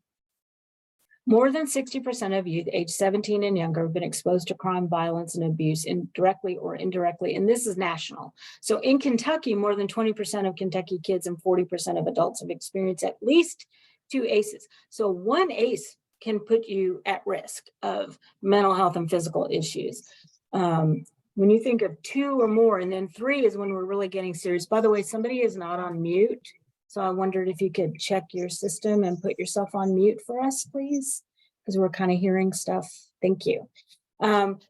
More than 60% of youth aged 17 and younger have been exposed to crime, violence, and abuse, directly or indirectly, and this is national. So in Kentucky, more than 20% of Kentucky kids and 40% of adults have experienced at least 2 ACEs. So one ACE can put you at risk of mental health and physical issues. When you think of 2 or more, and then 3 is when we're really getting serious. By the way, somebody is not on mute. So I wondered if you could check your system and put yourself on mute for us, please, because we're kind of hearing stuff. Thank you.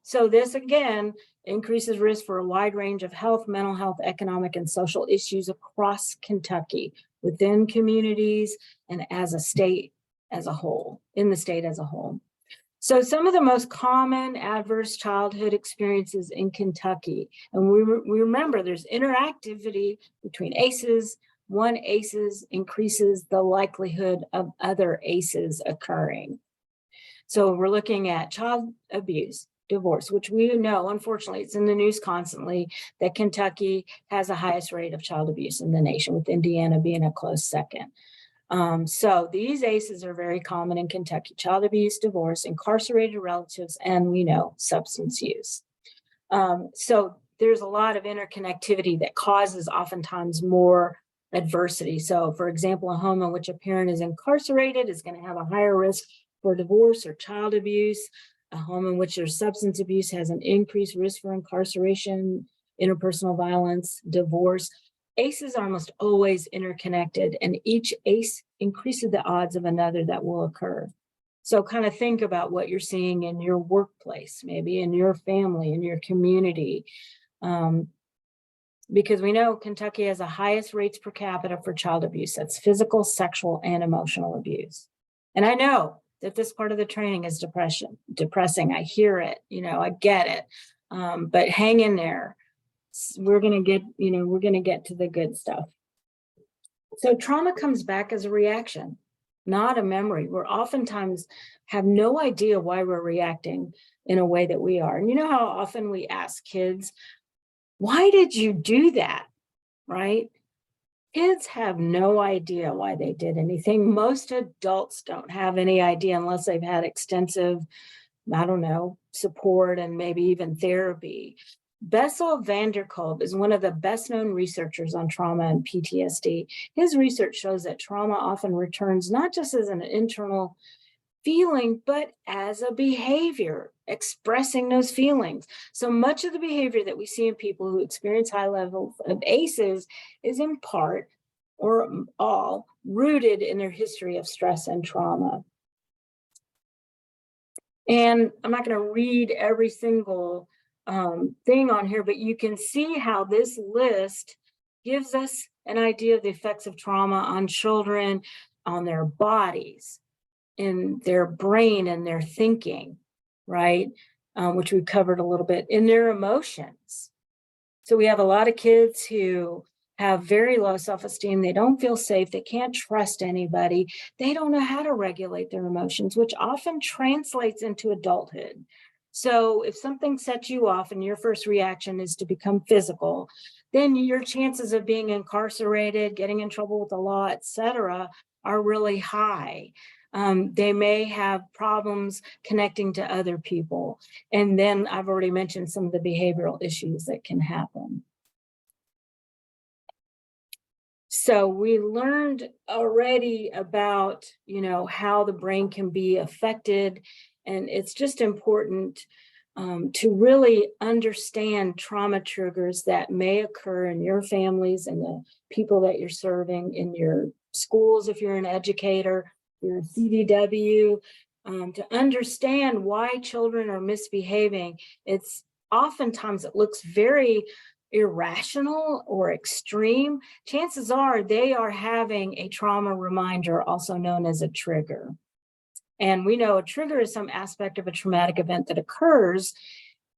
So this, again, increases risk for a wide range of health, mental health, economic, and social issues across Kentucky, within communities, and as a state as a whole, in the state as a whole. So some of the most common adverse childhood experiences in Kentucky, and we remember there's interactivity between ACEs. One ACEs increases the likelihood of other ACEs occurring. So we're looking at child abuse, divorce, which we know, unfortunately, it's in the news constantly, that Kentucky has the highest rate of child abuse in the nation, with Indiana being a close second. So these ACEs are very common in Kentucky: child abuse, divorce, incarcerated relatives, and we know substance use. So there's a lot of interconnectivity that causes oftentimes more adversity. So for example, a home in which a parent is incarcerated is going to have a higher risk for divorce or child abuse. A home in which there's substance abuse has an increased risk for incarceration, interpersonal violence, divorce. ACEs are almost always interconnected, and each ACE increases the odds of another that will occur. So kind of think about what you're seeing in your workplace, maybe in your family, in your community. Because we know Kentucky has the highest rates per capita for child abuse. That's physical, sexual, and emotional abuse. And I know that this part of the training is depressing. I hear it, I get it. But hang in there. We're going to get to the good stuff. So trauma comes back as a reaction, not a memory. We're oftentimes have no idea why we're reacting in a way that we are. And you know how often we ask kids, why did you do that? Right? Kids have no idea why they did anything. Most adults don't have any idea unless they've had extensive, support and maybe even therapy. Bessel van der Kolk is one of the best known researchers on trauma and PTSD. His research shows that trauma often returns not just as an internal feeling, but as a behavior, expressing those feelings. So much of the behavior that we see in people who experience high levels of ACEs is in part or all rooted in their history of stress and trauma. And I'm not going to read every single thing on here, but you can see how this list gives us an idea of the effects of trauma on children, on their bodies, in their brain and their thinking, right? Which we covered a little bit, in their emotions. So we have a lot of kids who have very low self-esteem. They don't feel safe. They can't trust anybody. They don't know how to regulate their emotions, which often translates into adulthood. So if something sets you off and your first reaction is to become physical, then your chances of being incarcerated, getting in trouble with the law, etc., are really high. They may have problems connecting to other people. And then I've already mentioned some of the behavioral issues that can happen. So we learned already about, how the brain can be affected. And it's just important to really understand trauma triggers that may occur in your families and the people that you're serving, in your schools if you're an educator, you're a CDW, to understand why children are misbehaving. It's oftentimes it looks very irrational or extreme. Chances are they are having a trauma reminder, also known as a trigger. And we know a trigger is some aspect of a traumatic event that occurs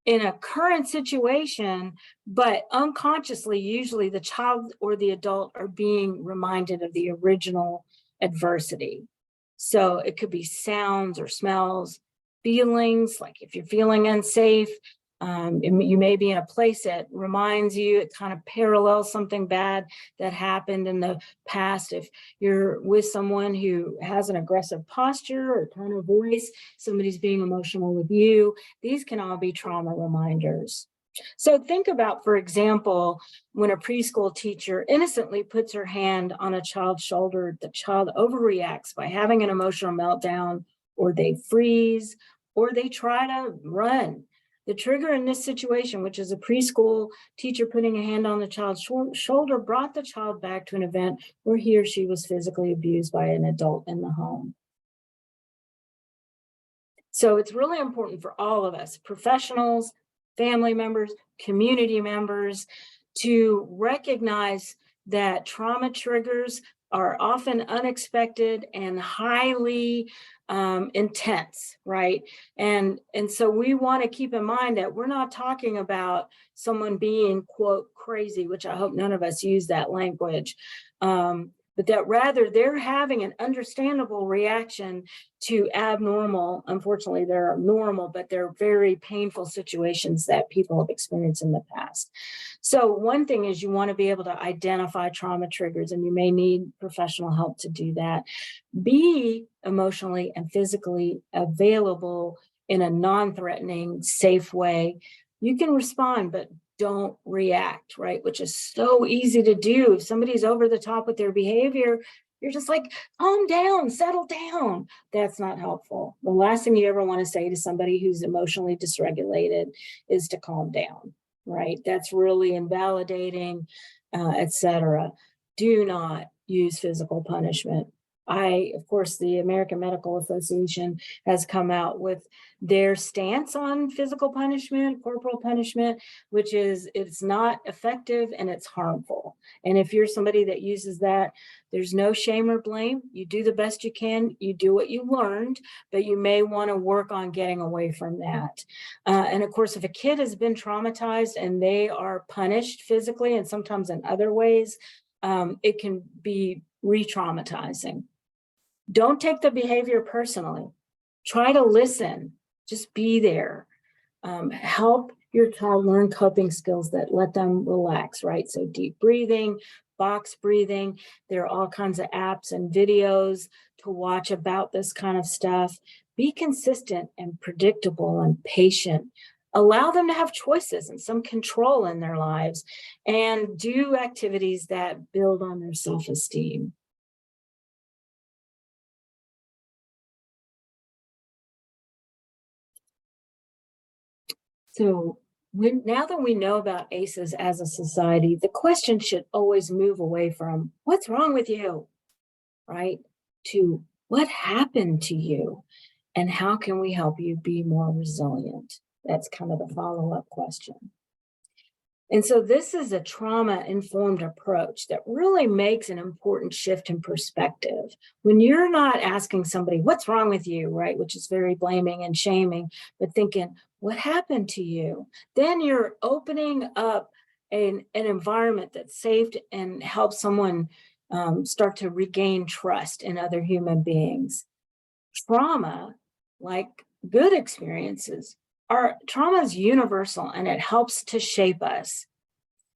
in a current situation, but unconsciously, usually the child or the adult are being reminded of the original adversity. So it could be sounds or smells, feelings, like if you're feeling unsafe, you may be in a place that reminds you, it kind of parallels something bad that happened in the past. If you're with someone who has an aggressive posture or tone of voice, somebody's being emotional with you, these can all be trauma reminders. So think about, for example, when a preschool teacher innocently puts her hand on a child's shoulder, the child overreacts by having an emotional meltdown, or they freeze, or they try to run. The trigger in this situation, which is a preschool teacher putting a hand on the child's shoulder, brought the child back to an event where he or she was physically abused by an adult in the home. So it's really important for all of us, professionals, family members, community members, to recognize that trauma triggers are often unexpected and highly intense, right? And so we want to keep in mind that we're not talking about someone being, quote, crazy, which I hope none of us use that language, but that rather they're having an understandable reaction to abnormal, unfortunately they're normal, but they're very painful situations that people have experienced in the past. So one thing is you want to be able to identify trauma triggers, and you may need professional help to do that. Be emotionally and physically available in a non-threatening, safe way. You can respond, but don't react, right? Which is so easy to do. If somebody's over the top with their behavior, you're just like, calm down, settle down. That's not helpful. The last thing you ever want to say to somebody who's emotionally dysregulated is to calm down, right? That's really invalidating, etc. Do not use physical punishment. Of course, the American Medical Association has come out with their stance on physical punishment, corporal punishment, which is it's not effective and it's harmful. And if you're somebody that uses that, there's no shame or blame. You do the best you can. You do what you learned, but you may want to work on getting away from that. And of course, if a kid has been traumatized and they are punished physically and sometimes in other ways, it can be re-traumatizing. Don't take the behavior personally. Try to listen. Just be there. Help your child learn coping skills that let them relax, right? So deep breathing, box breathing. There are all kinds of apps and videos to watch about this kind of stuff. Be consistent and predictable and patient. Allow them to have choices and some control in their lives, and do activities that build on their self-esteem. So now that we know about ACEs as a society, the question should always move away from what's wrong with you, right? To what happened to you and how can we help you be more resilient? That's kind of the follow-up question. And so this is a trauma-informed approach that really makes an important shift in perspective. When you're not asking somebody, what's wrong with you, right? Which is very blaming and shaming, but thinking, what happened to you? Then you're opening up an environment that's safe and helps someone start to regain trust in other human beings. Trauma, like good experiences, trauma is universal and it helps to shape us.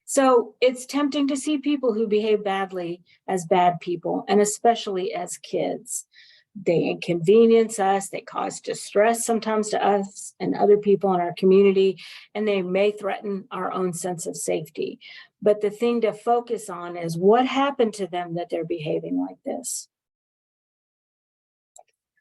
So it's tempting to see people who behave badly as bad people, and especially as kids. They inconvenience us, they cause distress sometimes to us and other people in our community, and they may threaten our own sense of safety. But the thing to focus on is what happened to them that they're behaving like this.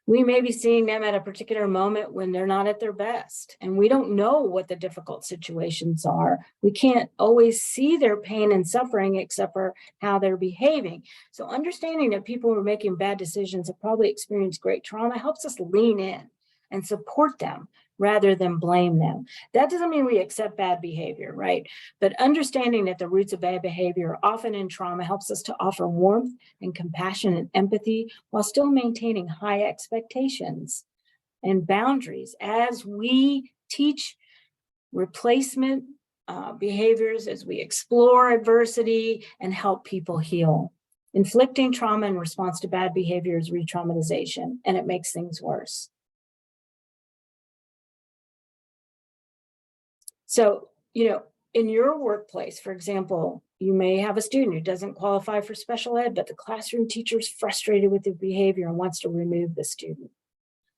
We may be seeing them at a particular moment when they're not at their best, and we don't know what the difficult situations are. We can't always see their pain and suffering except for how they're behaving. So understanding that people who are making bad decisions have probably experienced great trauma helps us lean in and support them rather than blame them. That doesn't mean we accept bad behavior, right? But understanding that the roots of bad behavior are often in trauma helps us to offer warmth and compassion and empathy while still maintaining high expectations and boundaries as we teach replacement behaviors, as we explore adversity and help people heal. Inflicting trauma in response to bad behavior is re-traumatization, and it makes things worse. So, in your workplace, for example, you may have a student who doesn't qualify for special ed, but the classroom teacher is frustrated with the behavior and wants to remove the student.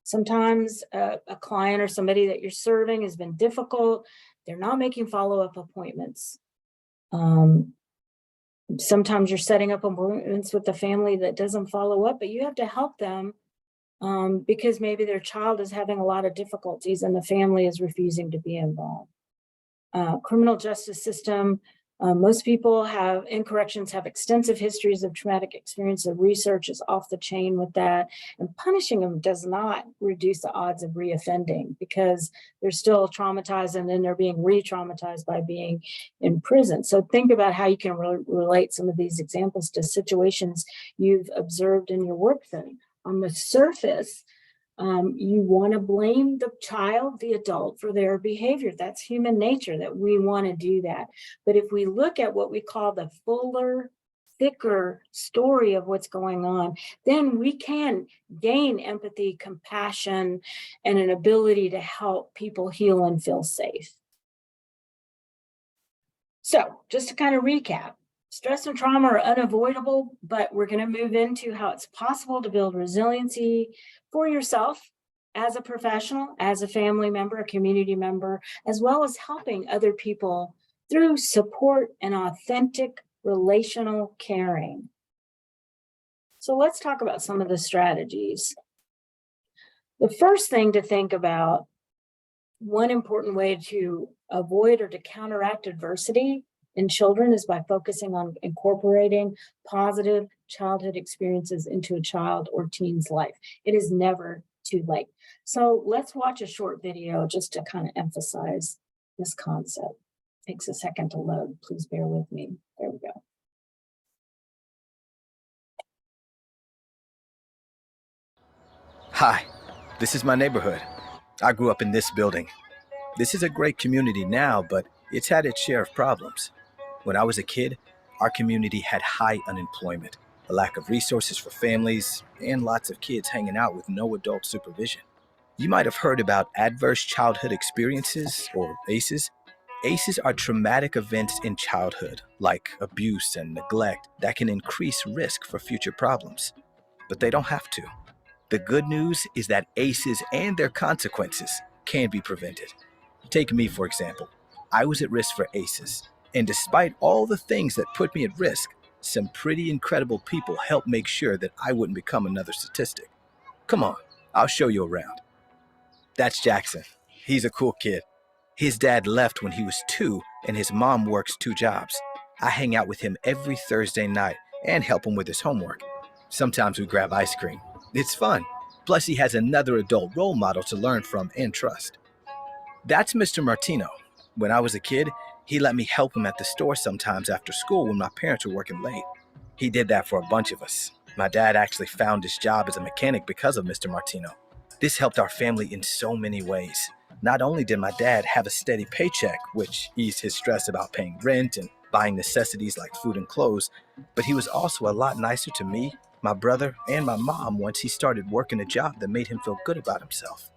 Sometimes a client or somebody that you're serving has been difficult. They're not making follow-up appointments. Sometimes you're setting up appointments with the family that doesn't follow up, but you have to help them because maybe their child is having a lot of difficulties and the family is refusing to be involved. Criminal justice system, most people in corrections have extensive histories of traumatic experience. The research is off the chain with that, and punishing them does not reduce the odds of reoffending because they're still traumatized and then they're being re-traumatized by being in prison. So think about how you can relate some of these examples to situations you've observed in your work setting. On the surface, You want to blame the child, the adult, for their behavior. That's human nature, that we want to do that. But if we look at what we call the fuller, thicker story of what's going on, then we can gain empathy, compassion, and an ability to help people heal and feel safe. So just to kind of recap, stress and trauma are unavoidable, but we're going to move into how it's possible to build resiliency for yourself as a professional, as a family member, a community member, as well as helping other people through support and authentic relational caring. So let's talk about some of the strategies. The first thing to think about, one important way to avoid or to counteract adversity in children is by focusing on incorporating positive childhood experiences into a child or teen's life. It is never too late. So let's watch a short video just to kind of emphasize this concept. Takes a second to load. Please bear with me. There we go. Hi, this is my neighborhood. I grew up in this building. This is a great community now, but it's had its share of problems. When I was a kid, our community had high unemployment, a lack of resources for families, and lots of kids hanging out with no adult supervision. You might have heard about adverse childhood experiences, or ACEs. ACEs are traumatic events in childhood, like abuse and neglect, that can increase risk for future problems. But they don't have to. The good news is that ACEs and their consequences can be prevented. Take me, for example. I was at risk for ACEs, and despite all the things that put me at risk, some pretty incredible people helped make sure that I wouldn't become another statistic. Come on, I'll show you around. That's Jackson. He's a cool kid. His dad left when he was 2, and his mom works 2 jobs. I hang out with him every Thursday night and help him with his homework. Sometimes we grab ice cream. It's fun. Plus, he has another adult role model to learn from and trust. That's Mr. Martino. When I was a kid, he let me help him at the store sometimes after school when my parents were working late. He did that for a bunch of us. My dad actually found his job as a mechanic because of Mr. Martino. This helped our family in so many ways. Not only did my dad have a steady paycheck, which eased his stress about paying rent and buying necessities like food and clothes, but he was also a lot nicer to me, my brother, and my mom once he started working a job that made him feel good about himself.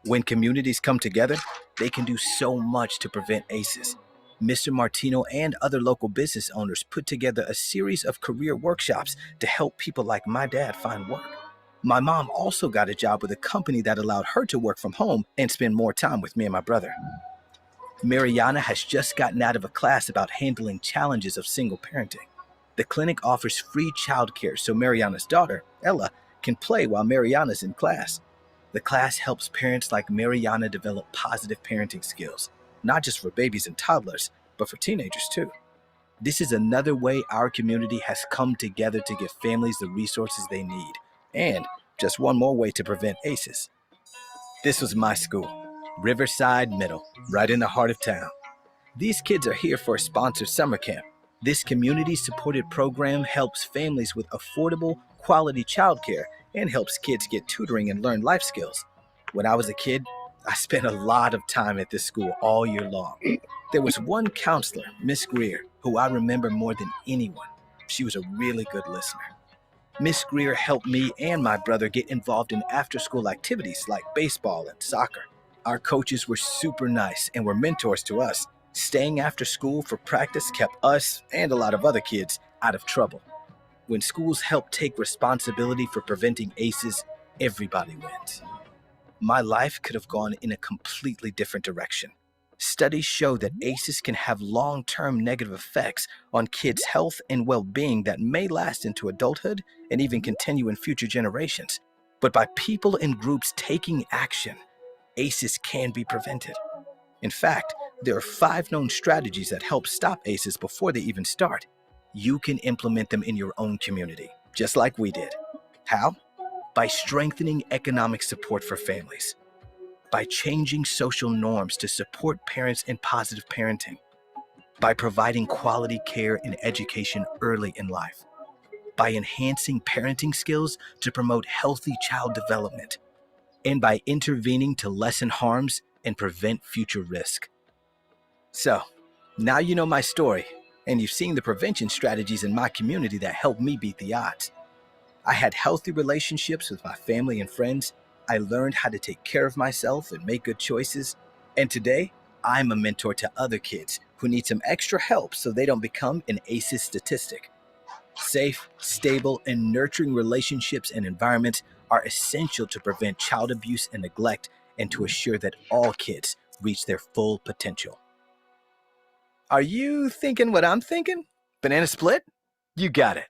When communities come together, they can do so much to prevent ACEs. Mr. Martino and other local business owners put together a series of career workshops to help people like my dad find work. My mom also got a job with a company that allowed her to work from home and spend more time with me and my brother. Mariana has just gotten out of a class about handling challenges of single parenting. The clinic offers free childcare so Mariana's daughter, Ella, can play while Mariana's in class. The class helps parents like Mariana develop positive parenting skills, not just for babies and toddlers, but for teenagers too. This is another way our community has come together to give families the resources they need, and just one more way to prevent ACEs. This was my school, Riverside Middle, right in the heart of town. These kids are here for a sponsored summer camp. This community-supported program helps families with affordable, quality childcare and helps kids get tutoring and learn life skills. When I was a kid, I spent a lot of time at this school all year long. There was one counselor, Miss Greer, who I remember more than anyone. She was a really good listener. Miss Greer helped me and my brother get involved in after-school activities like baseball and soccer. Our coaches were super nice and were mentors to us. Staying after school for practice kept us and a lot of other kids out of trouble. When schools help take responsibility for preventing ACEs, everybody wins. My life could have gone in a completely different direction. Studies show that ACEs can have long-term negative effects on kids' health and well-being that may last into adulthood and even continue in future generations. But by people and groups taking action, ACEs can be prevented. In fact, there are 5 known strategies that help stop ACEs before they even start. You can implement them in your own community, just like we did. How? By strengthening economic support for families, by changing social norms to support parents in positive parenting, by providing quality care and education early in life, by enhancing parenting skills to promote healthy child development, and by intervening to lessen harms and prevent future risk. So, now you know my story, and you've seen the prevention strategies in my community that helped me beat the odds. I had healthy relationships with my family and friends. I learned how to take care of myself and make good choices. And today, I'm a mentor to other kids who need some extra help so they don't become an ACEs statistic. Safe, stable, and nurturing relationships and environments are essential to prevent child abuse and neglect and to assure that all kids reach their full potential. Are you thinking what I'm thinking? Banana split? You got it.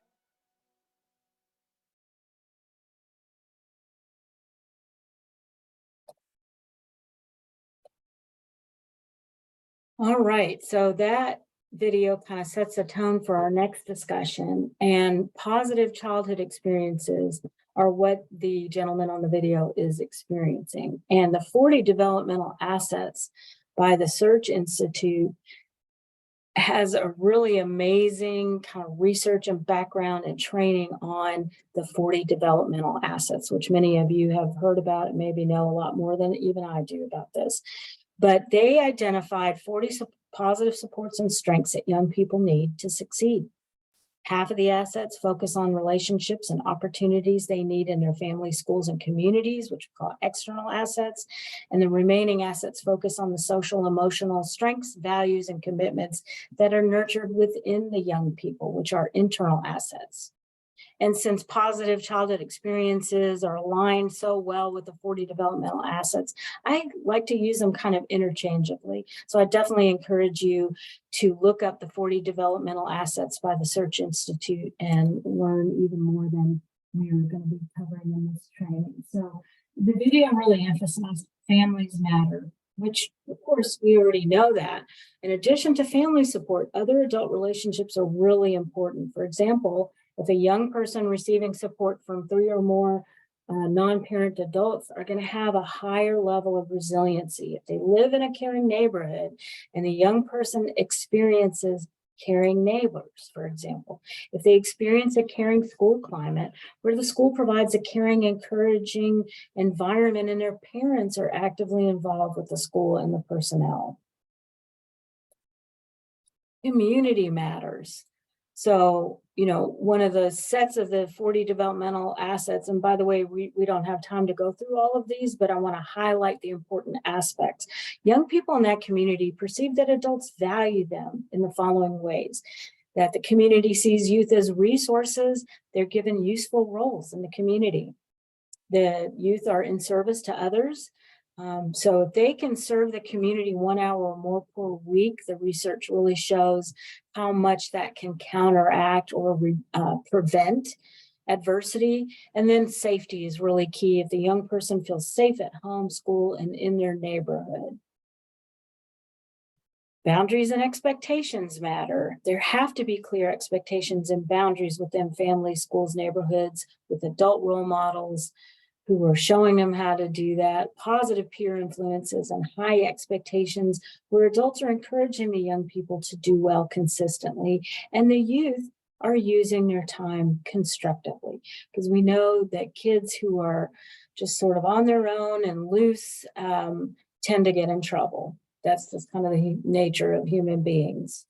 All right, so that video kind of sets a tone for our next discussion, and positive childhood experiences are what the gentleman on the video is experiencing. And the 40 developmental assets by the Search Institute has a really amazing kind of research and background and training on the 40 developmental assets, which many of you have heard about and maybe know a lot more than even I do about this. But they identified 40 positive supports and strengths that young people need to succeed. Half of the assets focus on relationships and opportunities they need in their family, schools, and communities, which we call external assets. And the remaining assets focus on the social, emotional strengths, values, and commitments that are nurtured within the young people, which are internal assets. And since positive childhood experiences are aligned so well with the 40 developmental assets, I like to use them kind of interchangeably. So I definitely encourage you to look up the 40 developmental assets by the Search Institute and learn even more than we are going to be covering in this training. So the video really emphasized families matter, which of course we already know that. In addition to family support, other adult relationships are really important. For example, if a young person receiving support from 3 or more non-parent adults are going to have a higher level of resiliency. If they live in a caring neighborhood and a young person experiences caring neighbors, for example, if they experience a caring school climate where the school provides a caring, encouraging environment and their parents are actively involved with the school and the personnel. Community matters. So, one of the sets of the 40 developmental assets, and by the way, we don't have time to go through all of these, but I want to highlight the important aspects. Young people in that community perceive that adults value them in the following ways: that the community sees youth as resources, they're given useful roles in the community. The youth are in service to others. So if they can serve the community 1 hour or more per week, the research really shows how much that can counteract or prevent adversity. And then safety is really key. If the young person feels safe at home, school, and in their neighborhood. Boundaries and expectations matter. There have to be clear expectations and boundaries within families, schools, neighborhoods, with adult role models who are showing them how to do that, positive peer influences and high expectations where adults are encouraging the young people to do well consistently, and the youth are using their time constructively. Because we know that kids who are just sort of on their own and loose tend to get in trouble. That's just kind of the nature of human beings.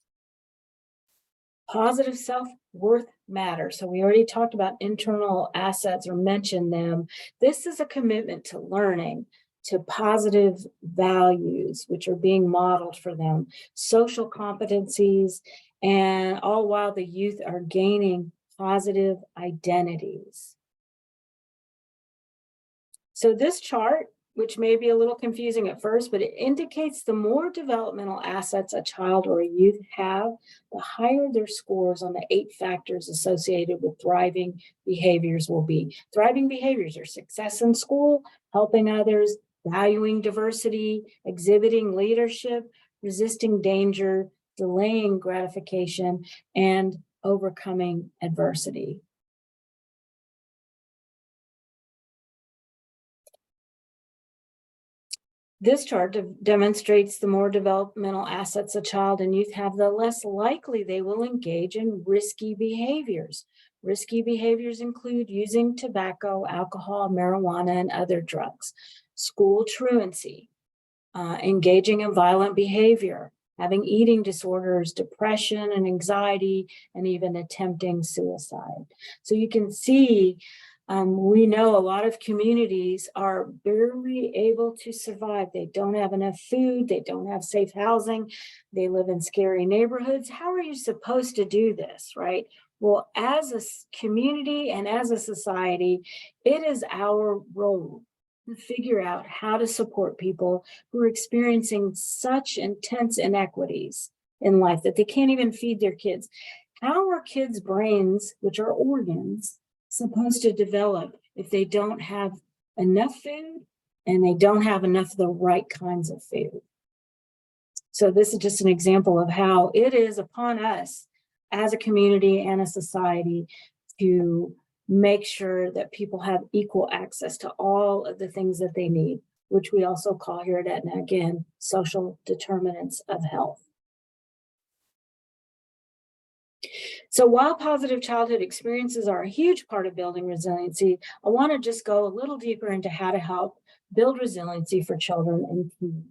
Positive self-worth matters. So we already talked about internal assets or mentioned them. This is a commitment to learning, to positive values, which are being modeled for them, social competencies, and all while the youth are gaining positive identities. So this chart, which may be a little confusing at first, but it indicates the more developmental assets a child or a youth have, the higher their scores on the 8 factors associated with thriving behaviors will be. Thriving behaviors are success in school, helping others, valuing diversity, exhibiting leadership, resisting danger, delaying gratification, and overcoming adversity. This chart demonstrates the more developmental assets a child and youth have, the less likely they will engage in risky behaviors. Risky behaviors include using tobacco, alcohol, marijuana, and other drugs. School truancy, engaging in violent behavior, having eating disorders, depression and anxiety, and even attempting suicide. So you can see, we know a lot of communities are barely able to survive. They don't have enough food, they don't have safe housing, they live in scary neighborhoods. How are you supposed to do this, right? Well, as a community and as a society, it is our role to figure out how to support people who are experiencing such intense inequities in life that they can't even feed their kids. How are kids' brains, which are organs, supposed to develop if they don't have enough food and they don't have enough of the right kinds of food? So this is just an example of how it is upon us as a community and a society to make sure that people have equal access to all of the things that they need, which we also call here at Aetna, again, social determinants of health. So while positive childhood experiences are a huge part of building resiliency, I want to just go a little deeper into how to help build resiliency for children and teens.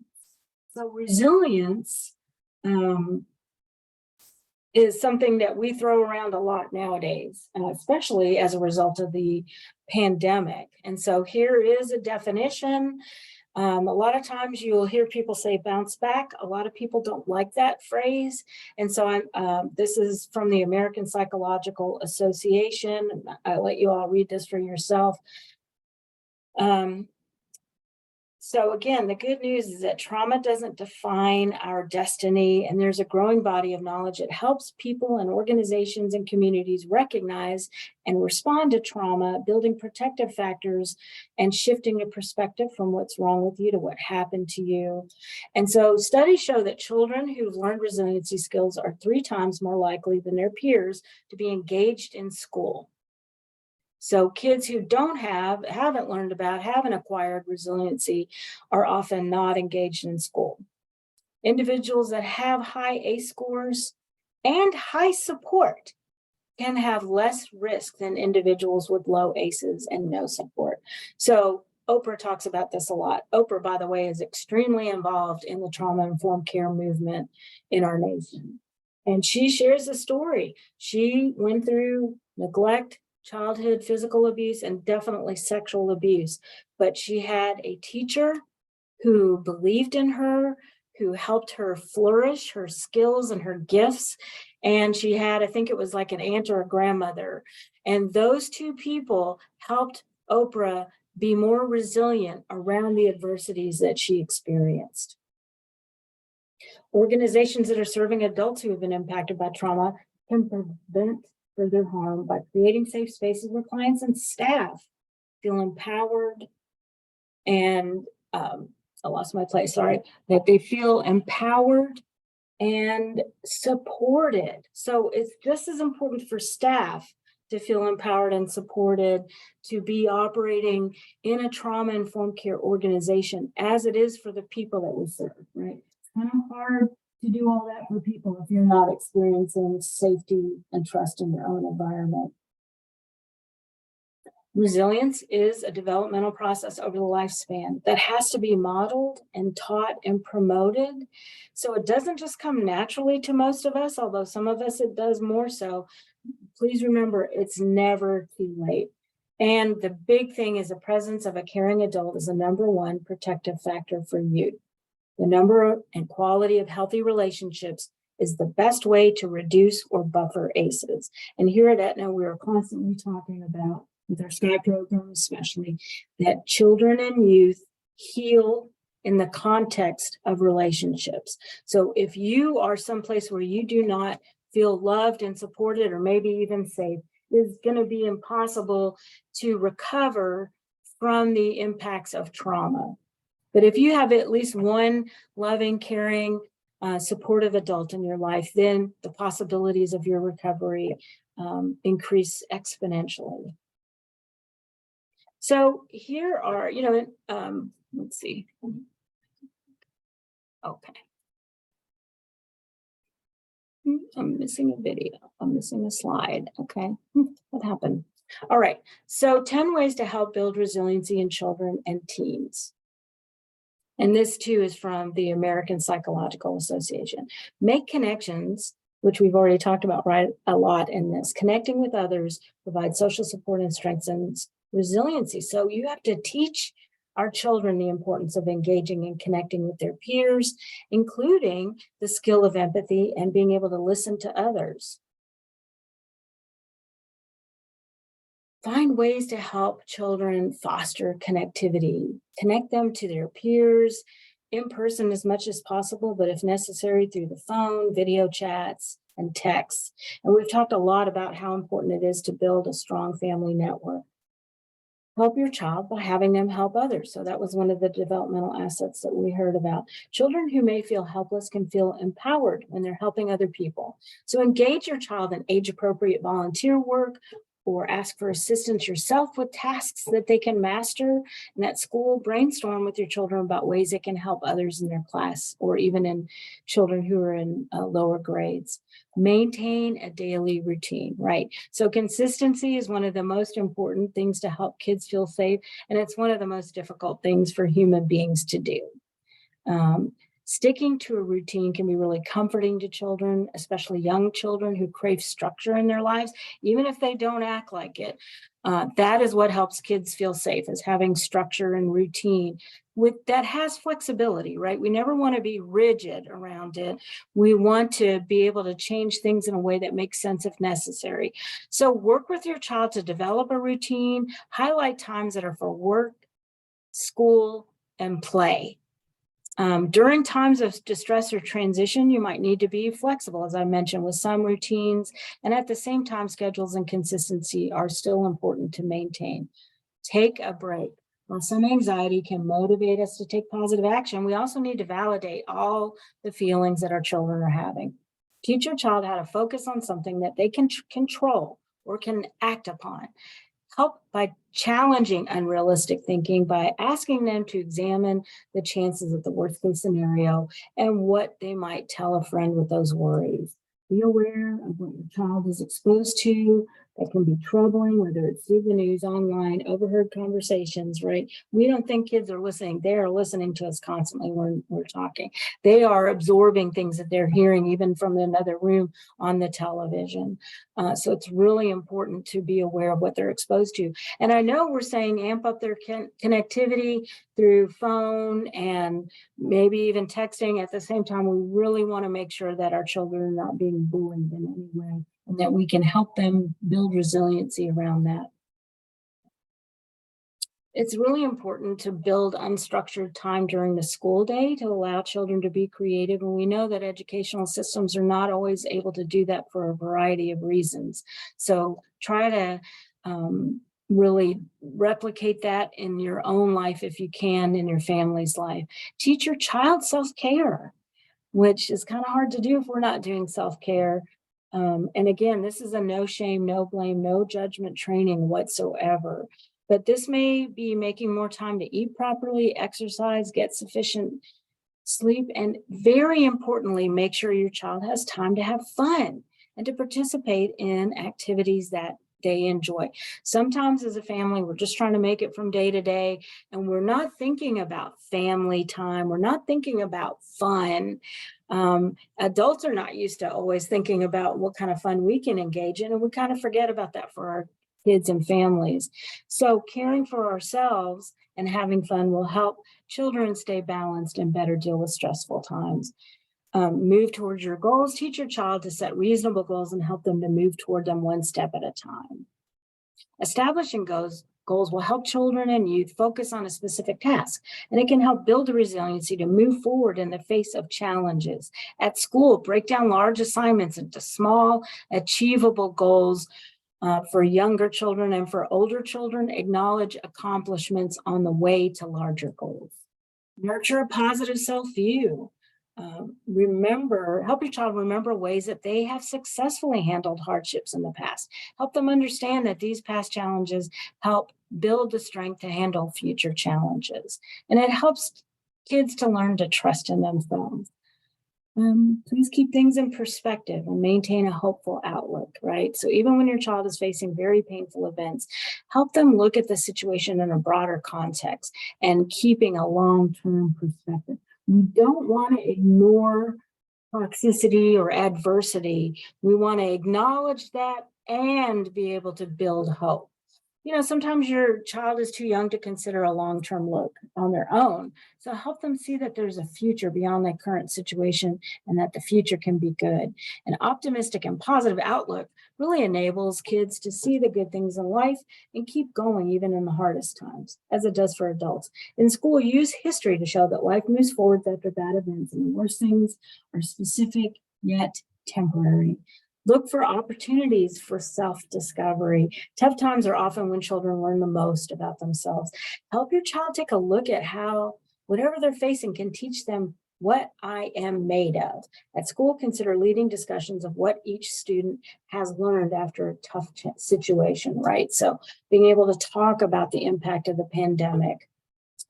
So resilience is something that we throw around a lot nowadays, especially as a result of the pandemic. And so here is a definition. A lot of times you'll hear people say bounce back. A lot of people don't like that phrase. And so this is from the American Psychological Association. I'll let you all read this for yourself. So again, the good news is that trauma doesn't define our destiny, and there's a growing body of knowledge that helps people and organizations and communities recognize and respond to trauma, building protective factors and shifting a perspective from what's wrong with you to what happened to you. And so studies show that children who've learned resiliency skills are 3 times more likely than their peers to be engaged in school. So kids who haven't learned about, haven't acquired resiliency are often not engaged in school. Individuals that have high ACE scores and high support can have less risk than individuals with low ACEs and no support. So Oprah talks about this a lot. Oprah, by the way, is extremely involved in the trauma-informed care movement in our nation. And she shares a story. She went through neglect, childhood physical abuse, and definitely sexual abuse. But she had a teacher who believed in her, who helped her flourish her skills and her gifts. And she had, I think it was like an aunt or a grandmother. And those 2 people helped Oprah be more resilient around the adversities that she experienced. Organizations that are serving adults who have been impacted by trauma can prevent further harm by creating safe spaces where clients and staff feel empowered and I lost my place, sorry, that they feel empowered and supported. So it's just as important for staff to feel empowered and supported to be operating in a trauma-informed care organization as it is for the people that we serve, right? It's kind of hard to do all that for people if you're not experiencing safety and trust in your own environment. Resilience is a developmental process over the lifespan that has to be modeled and taught and promoted. So it doesn't just come naturally to most of us, although some of us it does more so. Please remember, it's never too late. And the big thing is the presence of a caring adult is the #1 protective factor for youth. The number and quality of healthy relationships is the best way to reduce or buffer ACEs. And here at Aetna, we are constantly talking about, with our SKY program especially, that children and youth heal in the context of relationships. So if you are someplace where you do not feel loved and supported, or maybe even safe, it's going to be impossible to recover from the impacts of trauma. But if you have at least one loving, caring, supportive adult in your life, then the possibilities of your recovery increase exponentially. So here are, let's see. Okay. I'm missing a video. I'm missing a slide. Okay, what happened? All right, so 10 ways to help build resiliency in children and teens. And this too is from the American Psychological Association. Make connections, which we've already talked about right a lot in this. Connecting with others provides social support and strengthens resiliency. So you have to teach our children the importance of engaging and connecting with their peers, including the skill of empathy and being able to listen to others. Find ways to help children foster connectivity, connect them to their peers in person as much as possible, but if necessary, through the phone, video chats, and texts. And we've talked a lot about how important it is to build a strong family network. Help your child by having them help others. So that was one of the developmental assets that we heard about. Children who may feel helpless can feel empowered when they're helping other people. So engage your child in age-appropriate volunteer work, or ask for assistance yourself with tasks that they can master. And at school, brainstorm with your children about ways they can help others in their class, or even in children who are in lower grades. Maintain a daily routine, right? So consistency is one of the most important things to help kids feel safe, and it's one of the most difficult things for human beings to do. Sticking to a routine can be really comforting to children, especially young children who crave structure in their lives, even if they don't act like it. That is what helps kids feel safe, is having structure and routine that has flexibility, right? We never want to be rigid around it. We want to be able to change things in a way that makes sense if necessary. So work with your child to develop a routine, highlight times that are for work, school, and play. During times of distress or transition, you might need to be flexible, as I mentioned, with some routines, and at the same time, schedules and consistency are still important to maintain. Take a break. While some anxiety can motivate us to take positive action, we also need to validate all the feelings that our children are having. Teach your child how to focus on something that they can control or can act upon. Help by challenging unrealistic thinking, by asking them to examine the chances of the worst case scenario and what they might tell a friend with those worries. Be aware of what your child is exposed to that can be troubling, whether it's through the news, online, overheard conversations, right? We don't think kids are listening. They are listening to us constantly when we're talking. They are absorbing things that they're hearing even from another room on the television. So it's really important to be aware of what they're exposed to. And I know we're saying amp up their connectivity through phone and maybe even texting. At the same time, we really want to make sure that our children are not being bullied in any way, and that we can help them build resiliency around that. It's really important to build unstructured time during the school day to allow children to be creative. And we know that educational systems are not always able to do that for a variety of reasons. So try to really replicate that in your own life if you can, in your family's life. Teach your child self-care, which is kind of hard to do if we're not doing self-care. And again, this is a no shame, no blame, no judgment training whatsoever. But this may be making more time to eat properly, exercise, get sufficient sleep, and very importantly, make sure your child has time to have fun and to participate in activities that they enjoy. Sometimes as a family, we're just trying to make it from day to day, and we're not thinking about family time. We're not thinking about fun. Adults are not used to always thinking about what kind of fun we can engage in, and we kind of forget about that for our kids and families. So caring for ourselves and having fun will help children stay balanced and better deal with stressful times. Move towards your goals. Teach your child to set reasonable goals and help them to move toward them one step at a time. Establishing goals will help children and youth focus on a specific task, and it can help build the resiliency to move forward in the face of challenges. At school, break down large assignments into small, achievable goals. For younger children and for older children, acknowledge accomplishments on the way to larger goals. Nurture a positive self-view. Help your child remember ways that they have successfully handled hardships in the past. Help them understand that these past challenges help build the strength to handle future challenges. And it helps kids to learn to trust in themselves. please keep things in perspective and maintain a hopeful outlook, right? So even when your child is facing very painful events, help them look at the situation in a broader context and keeping a long-term perspective. We don't want to ignore toxicity or adversity. We want to acknowledge that and be able to build hope. You know, sometimes your child is too young to consider a long-term look on their own. So help them see that there's a future beyond their current situation and that the future can be good. An optimistic and positive outlook really enables kids to see the good things in life and keep going even in the hardest times, as it does for adults. In school, use history to show that life moves forward after bad events, and the worst things are specific yet temporary. Look for opportunities for self-discovery. Tough times are often when children learn the most about themselves. Help your child take a look at how whatever they're facing can teach them what I am made of. At school, consider leading discussions of what each student has learned after a tough situation, right? So being able to talk about the impact of the pandemic,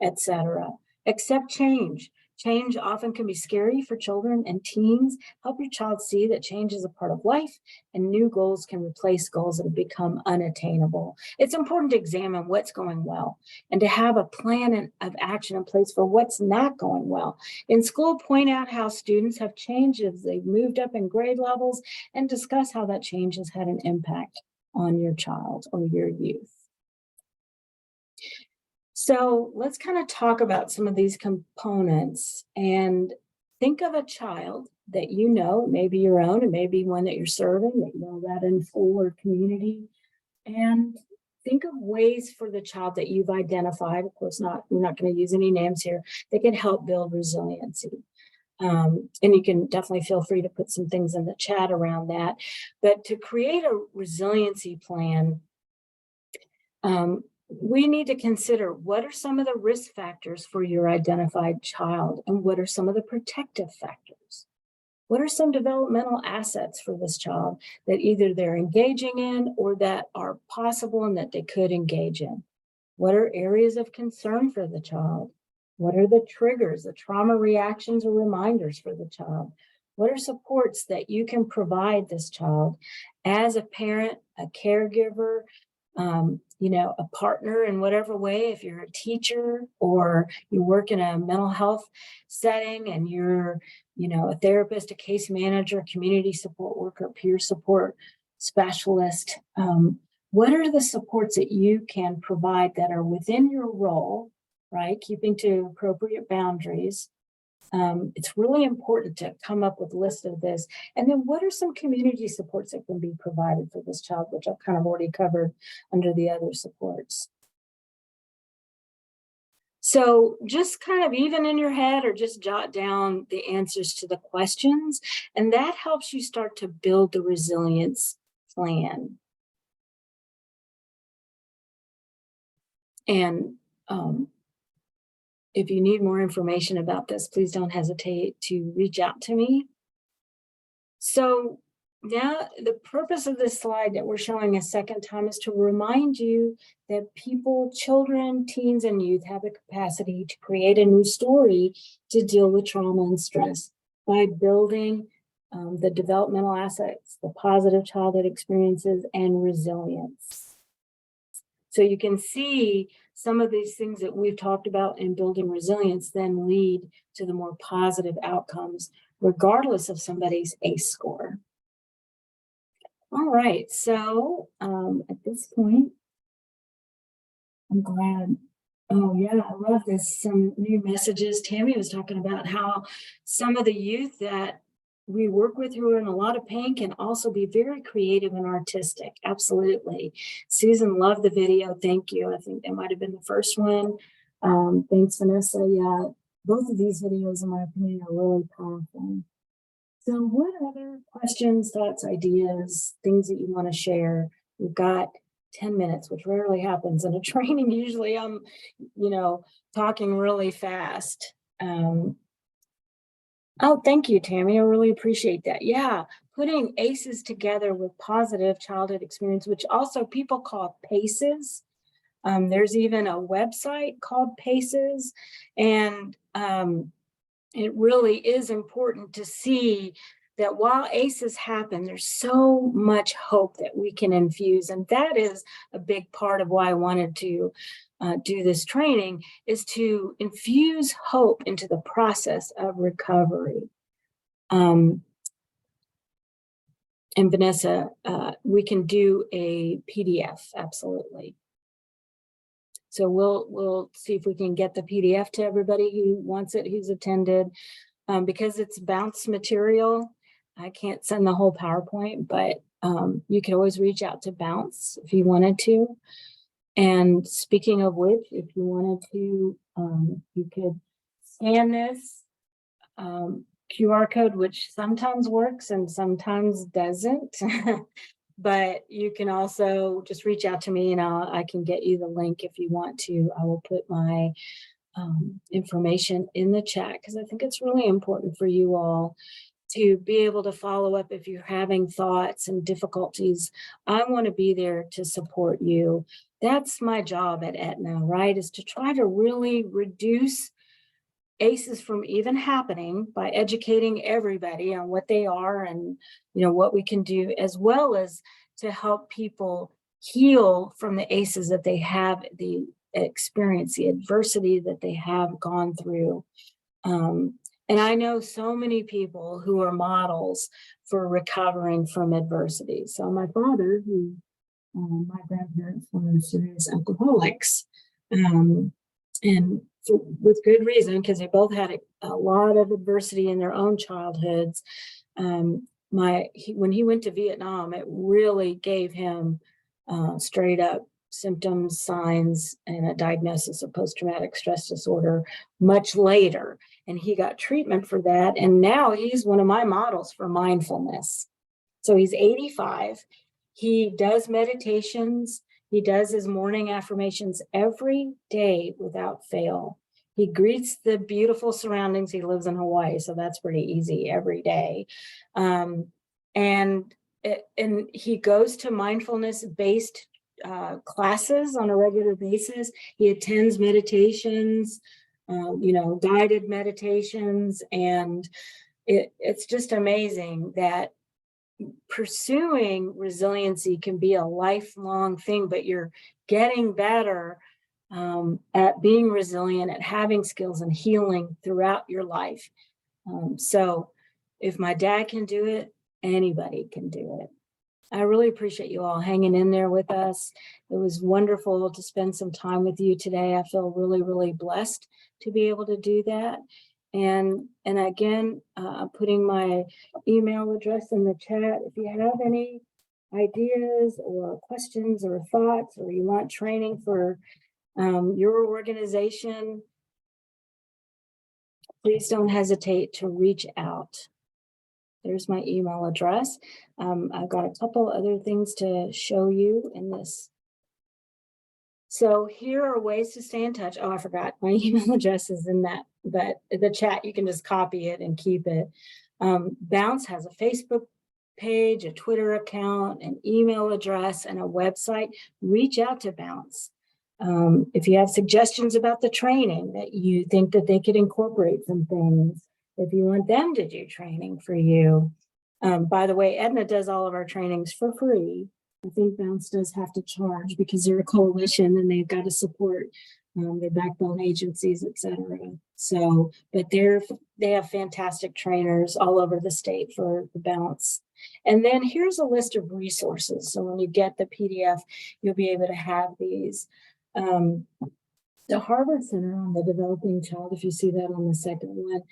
etc. Accept change. Change often can be scary for children and teens. Help your child see that change is a part of life and new goals can replace goals that have become unattainable. It's important to examine what's going well and to have a plan of action in place for what's not going well. In school, point out how students have changed as they've moved up in grade levels and discuss how that change has had an impact on your child or your youth. So let's kind of talk about some of these components and think of a child that you know, maybe your own and maybe one that you're serving, that you know that in school or community, and think of ways for the child that you've identified. Of course, we're not going to use any names here, that can help build resiliency. And you can definitely feel free to put some things in the chat around that. But to create a resiliency plan, we need to consider what are some of the risk factors for your identified child and what are some of the protective factors? What are some developmental assets for this child that either they're engaging in or that are possible and that they could engage in? What are areas of concern for the child? What are the triggers, the trauma reactions or reminders for the child? What are supports that you can provide this child as a parent, a caregiver, you know, a partner in whatever way, if you're a teacher or you work in a mental health setting and you're, you know, a therapist, a case manager, community support worker, peer support specialist. What are the supports that you can provide that are within your role, right? Keeping to appropriate boundaries. It's really important to come up with a list of this. And then what are some community supports that can be provided for this child, which I've kind of already covered under the other supports. So just kind of even in your head or just jot down the answers to the questions, and that helps you start to build the resilience plan. And if you need more information about this, please don't hesitate to reach out to me. So now the purpose of this slide that we're showing a second time is to remind you that people, children, teens, and youth have a capacity to create a new story to deal with trauma and stress by building the developmental assets, the positive childhood experiences, and resilience. So you can see some of these things that we've talked about in building resilience then lead to the more positive outcomes, regardless of somebody's ACE score. All right, so at this point, I'm glad. Oh yeah, I love this. Some new messages. Tammy was talking about how some of the youth that we work with who are in a lot of pain can also be very creative and artistic. Absolutely. Susan loved the video. Thank you. I think that might have been the first one. Thanks, Vanessa. Yeah, both of these videos, in my opinion, are really powerful. So what other questions, thoughts, ideas, things that you want to share? We've got 10 minutes, which rarely happens in a training. Usually I'm, you know, talking really fast. Oh, thank you, Tammy. I really appreciate that. Yeah, putting ACEs together with positive childhood experience, which also people call PACEs. There's even a website called PACEs. And it really is important to see that while ACEs happen, there's so much hope that we can infuse. And that is a big part of why I wanted to do this training, is to infuse hope into the process of recovery. And Vanessa, we can do a PDF, absolutely. So we'll see if we can get the PDF to everybody who wants it, who's attended. Because it's Bounce material, I can't send the whole PowerPoint, but you can always reach out to Bounce if you wanted to. And speaking of which, if you wanted to, you could scan this QR code, which sometimes works and sometimes doesn't. But you can also just reach out to me and I can get you the link if you want to. I will put my information in the chat because I think it's really important for you all to be able to follow up if you're having thoughts and difficulties. I want to be there to support you. That's my job at Aetna, right? Is to try to really reduce ACEs from even happening by educating everybody on what they are and what we can do, as well as to help people heal from the ACEs that they have the experience, the adversity that they have gone through. And I know so many people who are models for recovering from adversity. So my father, who my grandparents were serious alcoholics, and with good reason, because they both had a lot of adversity in their own childhoods. When he went to Vietnam, it really gave him straight up symptoms, signs, and a diagnosis of post-traumatic stress disorder much later. And he got treatment for that. And now he's one of my models for mindfulness. So he's 85. He does meditations. He does his morning affirmations every day without fail. He greets the beautiful surroundings. He lives in Hawaii, so that's pretty easy every day. And he goes to mindfulness-based classes on a regular basis. He attends meditations, guided meditations, and it's just amazing that pursuing resiliency can be a lifelong thing, but you're getting better at being resilient, at having skills and healing throughout your life. So if my dad can do it, anybody can do it. I really appreciate you all hanging in there with us. It was wonderful to spend some time with you today. I feel really, really blessed to be able to do that. And again, putting my email address in the chat. If you have any ideas or questions or thoughts, or you want training for your organization, please don't hesitate to reach out. There's my email address. I've got a couple other things to show you in this. So here are ways to stay in touch. Oh, I forgot, my email address is in that, but the chat, you can just copy it and keep it. Bounce has a Facebook page, a Twitter account, an email address, and a website. Reach out to Bounce. If you have suggestions about the training that you think that they could incorporate some things, if you want them to do training for you. By the way, Aetna does all of our trainings for free. I think Bounce does have to charge because they're a coalition and they've got to support their backbone agencies, et cetera. So, but they have fantastic trainers all over the state for the Bounce. And then here's a list of resources. So when you get the PDF, you'll be able to have these. The Harvard Center on the Developing Child, if you see that on the second one,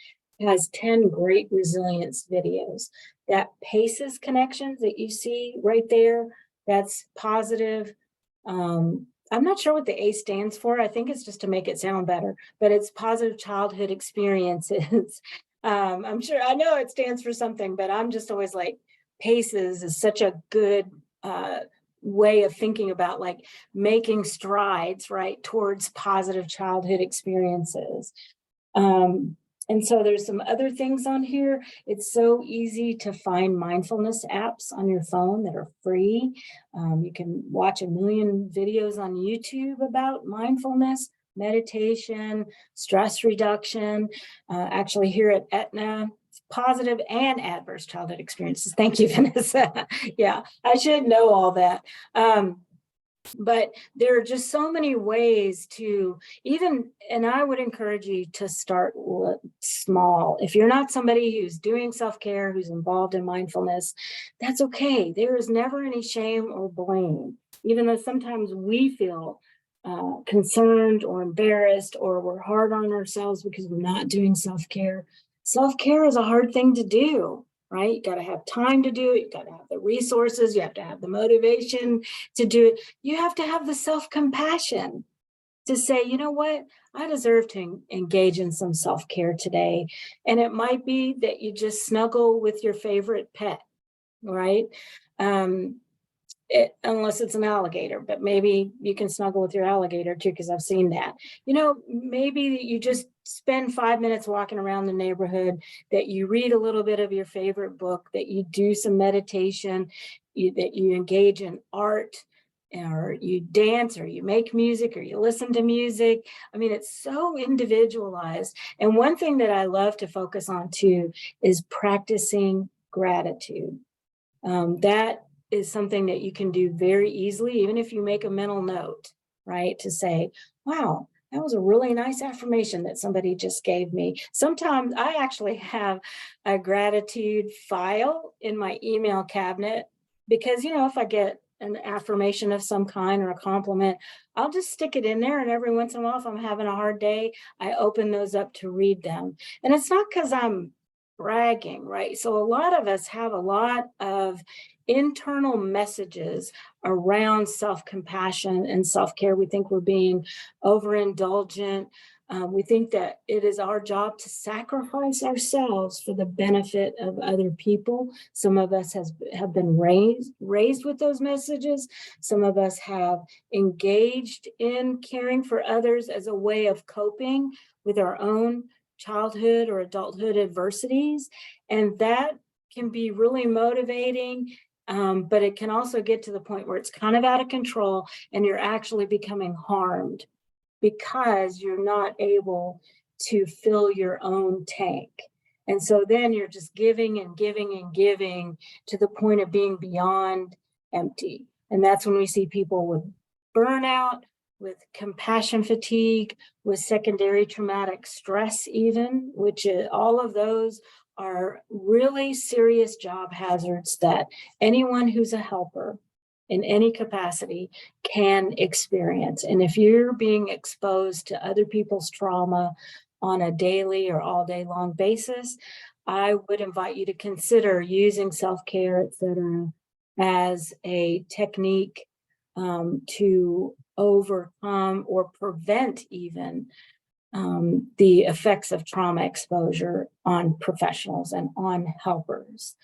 has 10 great resilience videos. That PACES connections that you see right there, that's positive. I'm not sure what the A stands for. I think it's just to make it sound better, but it's positive childhood experiences. I'm sure, I know it stands for something, but I'm just always like, PACES is such a good way of thinking about like making strides, right, towards positive childhood experiences. And so there's some other things on here. It's so easy to find mindfulness apps on your phone that are free. You can watch a million videos on YouTube about mindfulness, meditation, stress reduction. Actually here at Aetna, positive and adverse childhood experiences. Thank you, Vanessa. Yeah, I should know all that. But there are just so many ways to even, and I would encourage you to start small. If you're not somebody who's doing self-care, who's involved in mindfulness, that's okay. There is never any shame or blame, even though sometimes we feel concerned or embarrassed, or we're hard on ourselves because we're not doing self-care. Self-care is a hard thing to do. Right? You got to have time to do it. You got to have the resources. You have to have the motivation to do it. You have to have the self-compassion to say, you know what? I deserve to engage in some self-care today. And it might be that you just snuggle with your favorite pet, right? Unless it's an alligator, but maybe you can snuggle with your alligator too, because I've seen that. You know, maybe you just spend 5 minutes walking around the neighborhood, that you read a little bit of your favorite book, that you do some meditation, that you engage in art, or you dance, or you make music, or you listen to music. I mean, it's so individualized. And one thing that I love to focus on too is practicing gratitude. That is something that you can do very easily, even if you make a mental note, right? To say, wow, that was a really nice affirmation that somebody just gave me. Sometimes I actually have a gratitude file in my email cabinet because, you know, if I get an affirmation of some kind or a compliment, I'll just stick it in there. And every once in a while, if I'm having a hard day, I open those up to read them. And it's not because I'm bragging, right? So a lot of us have a lot of internal messages around self-compassion and self-care. We think we're being overindulgent. We think that it is our job to sacrifice ourselves for the benefit of other people. Some of us have been raised with those messages. Some of us have engaged in caring for others as a way of coping with our own childhood or adulthood adversities. And that can be really motivating, but it can also get to the point where it's kind of out of control and you're actually becoming harmed because you're not able to fill your own tank. And so then you're just giving and giving and giving to the point of being beyond empty. And that's when we see people with burnout, with compassion fatigue, with secondary traumatic stress even, which is, all of those are really serious job hazards that anyone who's a helper in any capacity can experience. And if you're being exposed to other people's trauma on a daily or all day long basis, I would invite you to consider using self-care, et cetera, as a technique to overcome or prevent even the effects of trauma exposure on professionals and on helpers.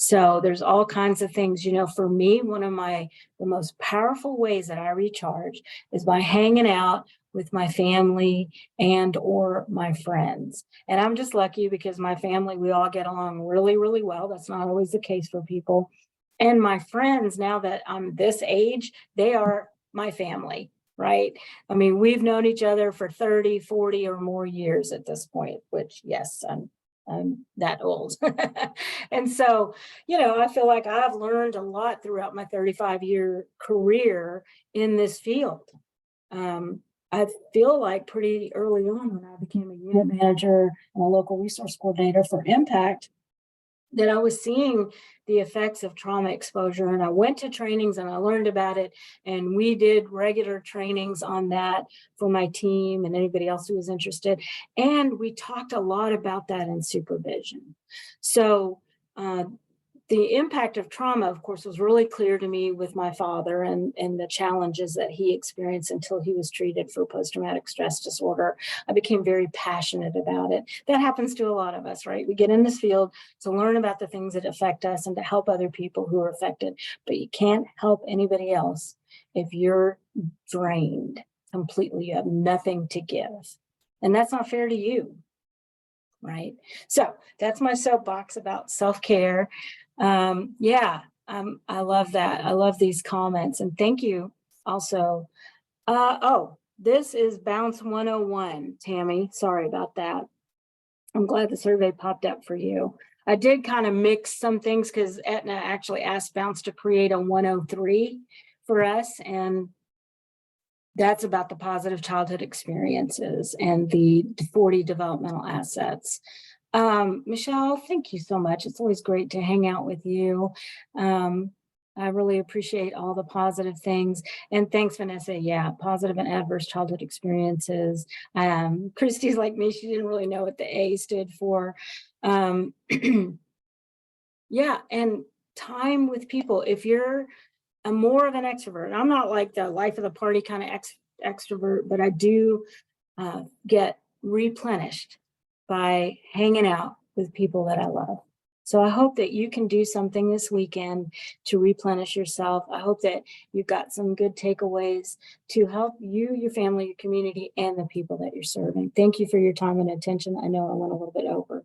So there's all kinds of things, you know, for me, one of the most powerful ways that I recharge is by hanging out with my family and or my friends. And I'm just lucky because my family, we all get along really, really well. That's not always the case for people. And my friends, now that I'm this age, they are my family, right? I mean, we've known each other for 30, 40 or more years at this point, which yes, I'm that old. And so, you know, I feel like I've learned a lot throughout my 35-year career in this field. I feel like pretty early on when I became a unit manager and a local resource coordinator for Impact, that I was seeing the effects of trauma exposure, and I went to trainings and I learned about it, and we did regular trainings on that for my team and anybody else who was interested, and we talked a lot about that in supervision. So the impact of trauma, of course, was really clear to me with my father and the challenges that he experienced until he was treated for post-traumatic stress disorder. I became very passionate about it. That happens to a lot of us, right? We get in this field to learn about the things that affect us and to help other people who are affected, but you can't help anybody else if you're drained completely. You have nothing to give. And that's not fair to you, right? So that's my soapbox about self-care. I love that. I love these comments, and thank you also. Oh, This is Bounce 101, Tammy. Sorry about that. I'm glad the survey popped up for you. I did kind of mix some things because Aetna actually asked Bounce to create a 103 for us. And that's about the positive childhood experiences and the 40 developmental assets. Michelle, thank you so much. It's always great to hang out with you. I really appreciate all the positive things. And thanks, Vanessa. Yeah, positive and adverse childhood experiences. Christy's like me, she didn't really know what the A stood for. Yeah, and time with people. If you're more of an extrovert, I'm not like the life of the party kind of extrovert, but I do get replenished by hanging out with people that I love. So I hope that you can do something this weekend to replenish yourself. I hope that you've got some good takeaways to help you, your family, your community, and the people that you're serving. Thank you for your time and attention. I know I went a little bit over.